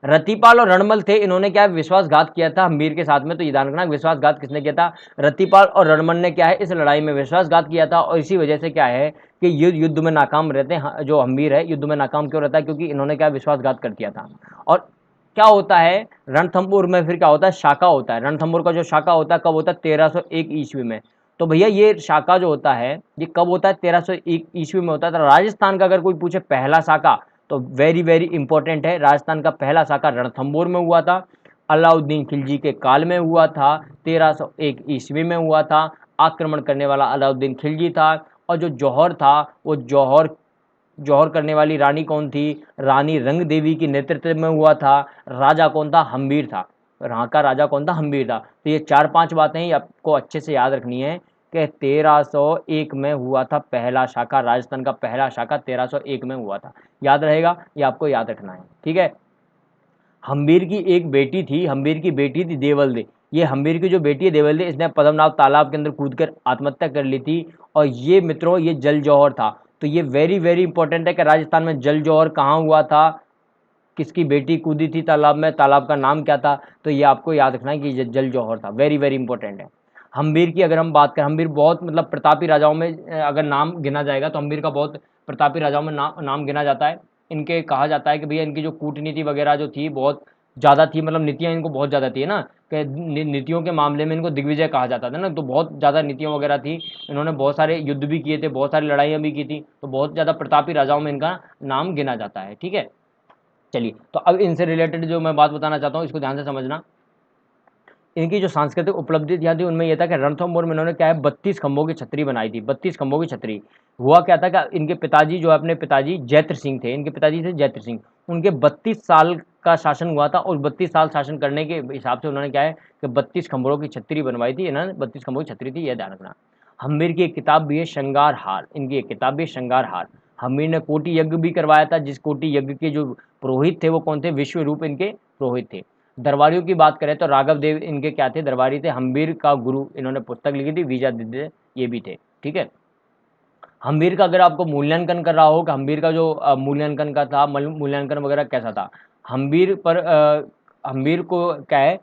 रतिपाल और रणमल थे, इन्होंने क्या विश्वासघात किया था हम्बीर के साथ में। तो ये ध्यान रखना, विश्वासघात किसने किया था, रतिपाल और रणमल ने क्या है इस लड़ाई में विश्वासघात किया था। और इसी वजह से क्या है कि युद्ध में नाकाम रहते हैं। जो हम्बीर है युद्ध में नाकाम क्यों रहता है, क्योंकि इन्होंने क्या विश्वासघात कर दिया था। और क्या होता है रणथंभौर में, फिर क्या होता है, शाका होता है। रणथंभौर का जो शाका होता है कब होता है, 1301 ईस्वी में। तो भैया ये शाका जो होता है ये कब होता है, 1301 ईस्वी में होता है। तो राजस्थान का अगर कोई पूछे पहला शाका, तो वेरी वेरी इंपॉर्टेंट है, राजस्थान का पहला शाका रणथंभौर में हुआ था, अलाउद्दीन खिलजी के काल में हुआ था, 1301 ईस्वी में हुआ था। आक्रमण करने वाला अलाउद्दीन खिलजी था। और जो जौहर था, वो जौहर करने वाली रानी कौन थी, रानी रंग देवी की नेतृत्व में हुआ था। राजा कौन था, हम्बीर था। यहाँ का राजा कौन था, हम्बीर था। तो ये 4-5 बातें ही आपको अच्छे से याद रखनी है कि 1301 में हुआ था पहला शाका, राजस्थान का पहला शाका 1301 में हुआ था। याद रहेगा, ये आपको याद रखना है, ठीक है। हम्बीर की एक बेटी थी, हम्बीर की बेटी थी देवलदे। ये हम्बीर की जो बेटी है देवलदे, इसने पद्मनाभ तालाब के अंदर कूदकर आत्महत्या कर ली थी। और ये मित्रों ये जल जौहर था। तो ये वेरी वेरी इंपॉर्टेंट है कि राजस्थान में जल जौहर कहाँ हुआ था, किसकी बेटी कूदी थी तालाब में, तालाब का नाम क्या था। तो ये आपको याद रखना है कि ये जल जौहर था, वेरी वेरी इंपॉर्टेंट है। हम्बीर की अगर हम बात करें, हम्बीर बहुत मतलब प्रतापी राजाओं में अगर नाम गिना जाएगा तो हम्बीर का बहुत प्रतापी राजाओं में नाम गिना जाता है। इनके कहा जाता है कि भैया इनकी जो कूटनीति वगैरह जो थी बहुत ज़्यादा थी, मतलब नीतियाँ इनको बहुत ज़्यादा थी, है ना, कि नीतियों के मामले में इनको दिग्विजय कहा जाता था ना। तो बहुत ज़्यादा नीतियाँ वगैरह थी, इन्होंने बहुत सारे युद्ध भी किए थे, बहुत सारी लड़ाइयाँ भी की थी। तो बहुत ज़्यादा प्रतापी राजाओं में इनका नाम गिना जाता है, ठीक है। चलिए, तो अब इनसे रिलेटेड जो मैं बात बताना चाहता हूँ इसको ध्यान से समझना। इनकी जो सांस्कृतिक उपलब्धि थी उनमें यह था कि रणथंभौर में इन्होंने क्या है 32 खंभों की छतरी बनाई थी। 32 खंभों की छतरी। हुआ क्या था कि इनके पिताजी जो अपने पिताजी जैत्र सिंह थे, इनके पिताजी थे जैत्र सिंह, उनके 32 साल का शासन हुआ था। और 32 साल शासन करने के हिसाब से उन्होंने क्या है कि 32 खंभों की छतरी बनवाई थी। इन्होंने 32 खंभों की छतरी थी, यह ध्यान रखना। हम्बीर की एक किताब भी है श्रृंगार हार, इनकी एक किताब भी है श्रृंगार हार। हम्बीर ने कोटि यज्ञ भी करवाया था, जिस कोटि यज्ञ के जो पुरोहित थे वो कौन थे, विश्व रूप इनके पुरोहित थे। दरबारियों की बात करें तो राघव देव इनके क्या थे, दरबारी थे। हम्बीर का गुरु, इन्होंने पुस्तक लिखी थी, विजयादित्य ये भी थे, ठीक है। हम्बीर का अगर आपको मूल्यांकन कर रहा हो कि हम्बीर का जो मूल्यांकन का था, मूल्यांकन वगैरह कैसा था, हम्बीर पर हम्बीर को क्या है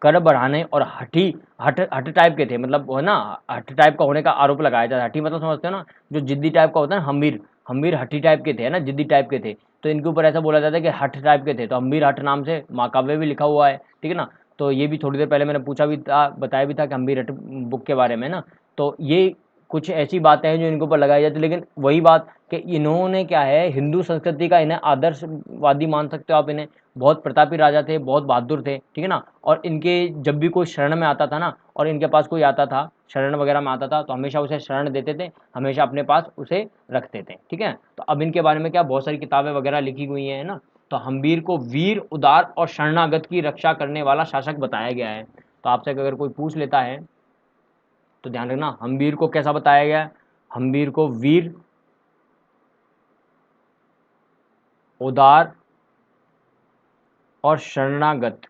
कर बढ़ाने और हठ टाइप के थे, मतलब वो है ना, हठ टाइप का होने का आरोप लगाया जाता है। हठी मतलब समझते हो ना, जो जिद्दी टाइप का होता है ना, हम्बीर हम्बीर हठी टाइप के थे, है ना, जिद्दी टाइप के थे। तो इनके ऊपर ऐसा बोला जाता है कि हठ टाइप के थे। तो हम्बीर हठ नाम से महाकाव्य भी लिखा हुआ है, ठीक है ना। तो ये भी थोड़ी देर पहले मैंने पूछा भी था, बताया भी था कि हम्बीर हठ बुक के बारे में ना। तो ये कुछ ऐसी बातें हैं जो इनके ऊपर लगाई जाती है। लेकिन वही बात कि इन्होंने क्या है हिंदू संस्कृति का, इन्हें आदर्शवादी मान सकते हो आप इन्हें। बहुत प्रतापी राजा थे, बहुत बहादुर थे, ठीक है ना। और इनके जब भी कोई शरण में आता था ना, और इनके पास कोई आता था शरण वगैरह में आता था, तो हमेशा उसे शरण देते थे, हमेशा अपने पास उसे रखते थे, ठीक है। तो अब इनके बारे में क्या बहुत सारी किताबें वगैरह लिखी हुई हैं, है ना। तो हम्बीर को वीर, उदार और शरणागत की रक्षा करने वाला शासक बताया गया है। तो आपसे अगर कोई पूछ लेता है तो ध्यान रखना, हम्बीर को कैसा बताया गया है, हम्बीर को वीर, उदार और शरणागत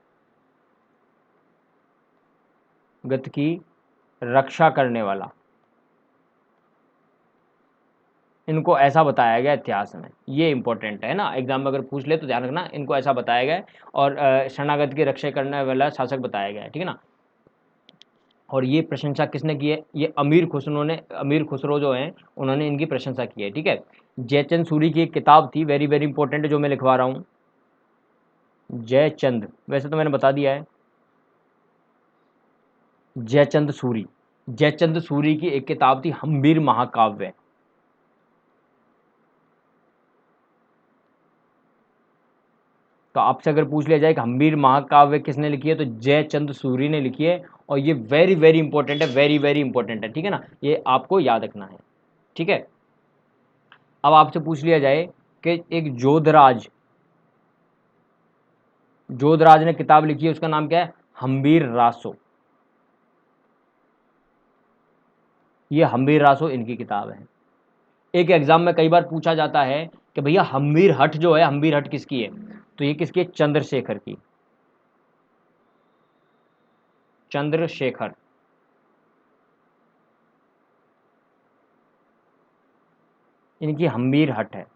गत की रक्षा करने वाला, इनको ऐसा बताया गया इतिहास में। ये इंपॉर्टेंट है ना, एग्जाम में अगर पूछ ले तो ध्यान रखना, इनको ऐसा बताया गया है। और शरणागत की रक्षा करने वाला शासक बताया गया है, ठीक है ना। और ये प्रशंसा किसने की है, ये अमीर खुसरो जो हैं उन्होंने इनकी प्रशंसा की है, ठीक है। जयचंद सूरी की एक किताब थी, वेरी वेरी इंपॉर्टेंट, जो मैं लिखवा रहा हूँ। जयचंद, वैसे तो मैंने बता दिया है, जयचंद सूरी। जयचंद सूरी की एक किताब थी हम्बीर महाकाव्य। तो आपसे अगर पूछ लिया जाए कि हम्बीर महाकाव्य किसने लिखी है, तो जयचंद सूरी ने लिखी है। और ये वेरी वेरी इंपॉर्टेंट है, वेरी वेरी इंपॉर्टेंट है, ठीक है ना, ये आपको याद रखना है, ठीक है। अब आपसे पूछ लिया जाए कि एक जोधराज ने किताब लिखी है, उसका नाम क्या है? हम्बीर रासो। ये हम्बीर रासो इनकी किताब है। एक एग्जाम में कई बार पूछा जाता है कि भैया हम्बीर हट जो है, हम्बीर हट किसकी है? तो ये किसकी है? चंद्रशेखर की। चंद्रशेखर, इनकी हम्बीर हट है।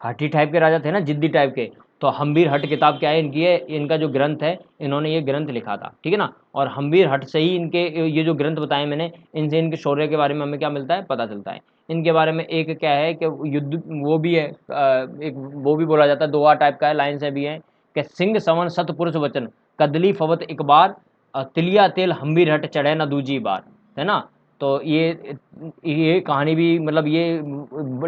हठी टाइप के राजा थे ना, जिद्दी टाइप के, तो हम्बीर हट किताब क्या है इनकी? है इनका जो ग्रंथ है, इन्होंने ये ग्रंथ लिखा था, ठीक है ना। और हम्बीर हट से ही इनके ये जो ग्रंथ बताए मैंने, इनसे इनके शौर्य के बारे में हमें क्या मिलता है? पता चलता है। इनके बारे में एक क्या है कि युद्ध वो भी है, एक वो भी बोला जाता है, दोहा टाइप का है, लाइन से भी है कि सिंह सवन सत पुरुष वचन, कदली फवत एक बार, तिलिया तेल हम्बीर हट चढ़े ना दूजी बार, है ना। तो ये कहानी भी, मतलब ये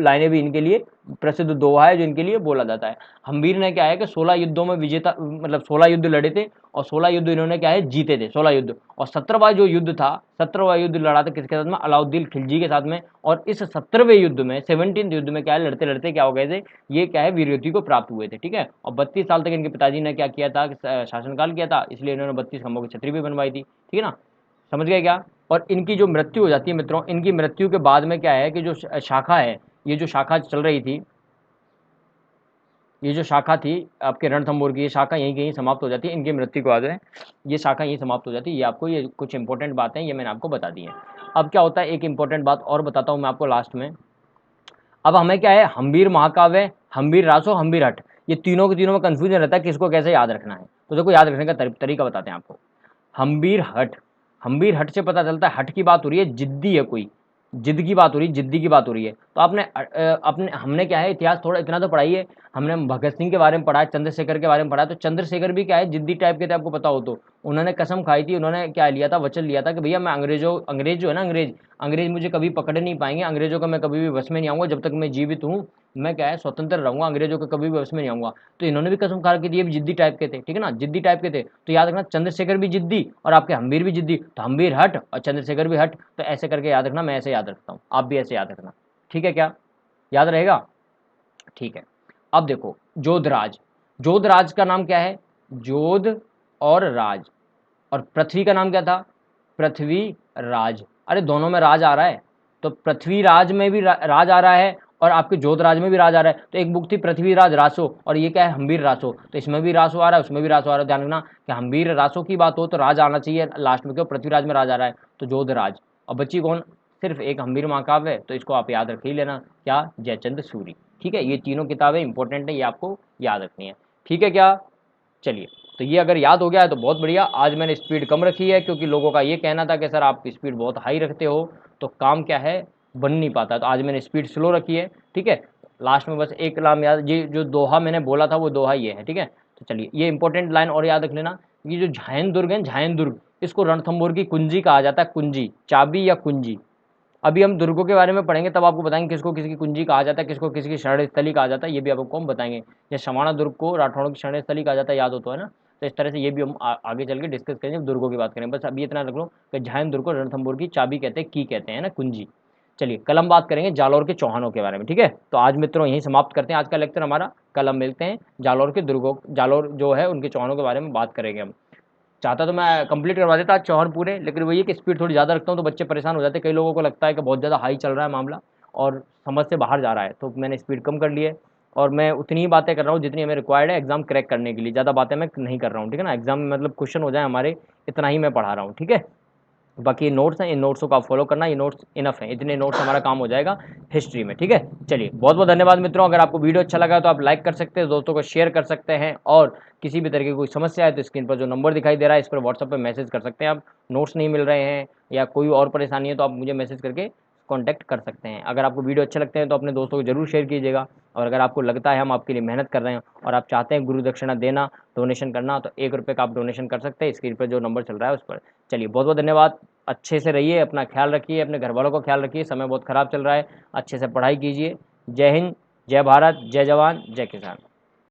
लाइनें भी इनके लिए प्रसिद्ध दोहा है जो इनके लिए बोला जाता है। हम्बीर ने क्या है कि 16 युद्धों में विजेता, मतलब 16 युद्ध लड़े थे, और 16 युद्ध इन्होंने क्या है? जीते थे 16 युद्ध। और 17वां जो युद्ध था, 17वां युद्ध लड़ा था किसके साथ में? अलाउद्दीन खिलजी के साथ में। और इस 17वें युद्ध में, 17th युद्ध में क्या है? लड़ते लड़ते क्या हो गए थे? ये क्या है? वीरगति को प्राप्त हुए थे, ठीक है। और 32 साल तक इनके पिताजी ने क्या किया था? शासनकाल किया था, इसलिए इन्होंने 32 खंभों की छतरी भी बनवाई थी, ठीक है ना। समझ गए क्या? और इनकी जो मृत्यु हो जाती है मित्रों, इनकी मृत्यु के बाद में क्या है कि जो शाखा है, ये जो शाखा चल रही थी, ये जो शाखा थी आपके रणथंभौर की, ये शाखा यहीं कहीं समाप्त हो जाती है इनकी मृत्यु के बाद में। ये शाखा यहीं समाप्त हो जाती है। ये आपको, ये कुछ इंपॉर्टेंट बातें ये मैंने आपको बता दी हैं। अब क्या होता है, एक इंपॉर्टेंट बात और बताता हूँ मैं आपको लास्ट में। अब हमें क्या है? हम्बीर महाकाव्य, हम्बीर रासो, हम्बीर हट, ये तीनों के तीनों में कंफ्यूजन रहता है किसको कैसे याद रखना है। तो देखो, याद रखने का तरीका बताते हैं आपको। हम्बीर हट, हम्बीर हट से पता चलता है हट की बात हो रही है, जिद्दी है कोई, जिद की बात हो रही है, जिद्दी की बात हो रही है। तो आपने अपने हमने क्या है, इतिहास थोड़ा इतना तो पढ़ाई है, हमने भगत सिंह के बारे में पढ़ा है, चंद्रशेखर के बारे में पढ़ा है। तो चंद्रशेखर भी क्या है? जिद्दी टाइप के थे, आपको पता हो तो। उन्होंने कसम खाई थी, उन्होंने क्या लिया था? वचन लिया था कि भैया मैं अंग्रेज जो है ना, अंग्रेज मुझे कभी पकड़ नहीं पाएंगे, अंग्रेजों का मैं कभी भी वश में नहीं आऊंगा, जब तक मैं जीवित हूँ मैं क्या है? स्वतंत्र रहूंगा, अंग्रेजों के कभी भी वश में नहीं आऊंगा। तो इन्होंने भी कसम खा के दी, ये भी जिद्दी टाइप के थे, ठीक है ना, जिद्दी टाइप के थे। तो याद रखना, चंद्रशेखर भी जिद्दी और आपके हम्बीर भी जिद्दी, तो हम्बीर हट और चंद्रशेखर भी हट। तो ऐसे करके याद रखना, मैं ऐसे याद रखता हूँ, आप भी ऐसे याद रखना, ठीक है क्या? याद रहेगा? ठीक है। अब देखो, जोधराज, जोधराज का नाम क्या है? जोध और राज। और पृथ्वी का नाम क्या था? पृथ्वी राज। अरे दोनों में राज आ रहा है, तो पृथ्वी राज में भी राज आ रहा है, और आपके जोधराज में भी राज आ रहा है। तो एक बुक थी पृथ्वीराज रासो, और ये क्या है? हम्बीर रासो। तो इसमें भी रासो आ रहा है, उसमें भी रासो आ रहा है। ध्यान रखना कि हम्बीर रासो की बात हो तो राज आना चाहिए लास्ट में, क्यों? पृथ्वीराज में राज आ रहा है, तो जोधराज। और बच्ची कौन? सिर्फ एक हम्बीर महाकाव्य है, तो इसको आप याद रख ही लेना, क्या? जयचंद्र सूरी, ठीक है। ये तीनों किताबें इंपॉर्टेंट है, ये आपको याद रखनी है, ठीक है क्या? चलिए, तो ये अगर याद हो गया है तो बहुत बढ़िया। आज मैंने स्पीड कम रखी है, क्योंकि लोगों का ये कहना था कि सर आप स्पीड बहुत हाई रखते हो तो काम क्या है? बन नहीं पाता। तो आज मैंने स्पीड स्लो रखी है, ठीक है। लास्ट में बस एक नाम याद, ये जो दोहा मैंने बोला था वो दोहा ये है, ठीक है। तो चलिए, ये इंपॉर्टेंट लाइन और याद रख लेना। ये जो झायन दुर्ग है, झायन दुर्ग, इसको रणथंभौर की कुंजी कहा जाता है, कुंजी, चाबी या कुंजी। अभी हम दुर्गों के बारे में पढ़ेंगे, तब आपको बताएंगे किसको किसकी कुंजी कहा जाता है, किसको किसकी शरण स्थली कहा जाता है, ये भी आपको हम बताएंगे। जैसे समाना दुर्ग को राठौड़ों की शरण स्थली कहा जाता है, याद हो तो, है ना। तो इस तरह से ये भी हम आगे चल के डिस्कस करेंगे जब दुर्गों की बात करेंगे। बस अभी इतना रख लो कि झायन दुर्ग को रणथंभौर की चाबी कहते हैं, की कहते हैं ना, कुंजी। चलिए, कल हम बात करेंगे जालौर के चौहानों के बारे में, ठीक है। तो आज मित्रों यहीं समाप्त करते हैं आज का लेक्चर हमारा। कल हम मिलते हैं जालौर के दुर्गों, जालौर जो है उनके चौहानों के बारे में बात करेंगे हम। चाहता तो मैं कंप्लीट करवा देता आज चौहान पूरे, लेकिन वही है कि स्पीड थोड़ी ज़्यादा रखता हूँ तो बच्चे परेशान हो जाते हैं। कई लोगों को लगता है कि बहुत ज़्यादा हाई चल रहा है मामला और समझ से बाहर जा रहा है, तो मैंने स्पीड कम कर ली है। और मैं उतनी ही बातें कर रहा हूँ जितनी हमें रिक्वायर्ड है एग्जाम क्रैक करने के लिए, ज़्यादा बातें मैं नहीं कर रहा हूँ, ठीक है ना। एग्जाम में मतलब क्वेश्चन हो जाए हमारे, इतना ही मैं पढ़ा रहा हूँ, ठीक है। बाकी ये नोट्स हैं, इन नोट्सों को आप फॉलो करना, ये नोट्स इनफ है, इतने नोट्स हमारा काम हो जाएगा हिस्ट्री में, ठीक है। चलिए, बहुत बहुत धन्यवाद मित्रों। अगर आपको वीडियो अच्छा लगा तो आप लाइक कर सकते हैं, दोस्तों को शेयर कर सकते हैं, और किसी भी तरह की कोई समस्या है तो स्क्रीन पर जो नंबर दिखाई दे रहा है इस पर व्हाट्सएप पर मैसेज कर सकते हैं आप। नोट्स नहीं मिल रहे हैं या कोई और परेशानी है तो आप मुझे मैसेज करके कॉन्टैक्ट कर सकते हैं। अगर आपको वीडियो अच्छे लगते हैं तो अपने दोस्तों को जरूर शेयर कीजिएगा। और अगर आपको लगता है हम आपके लिए मेहनत कर रहे हैं और आप चाहते हैं गुरु दक्षिणा देना, डोनेशन करना, तो 1 रुपये का आप डोनेशन कर सकते हैं, स्क्रीन पर जो नंबर चल रहा है उस पर। चलिए, बहुत बहुत धन्यवाद। अच्छे से रहिए, अपना ख्याल रखिए, अपने घर वालों का ख्याल रखिए, समय बहुत ख़राब चल रहा है, अच्छे से पढ़ाई कीजिए। जय हिंद, जय भारत, जय जवान, जय किसान।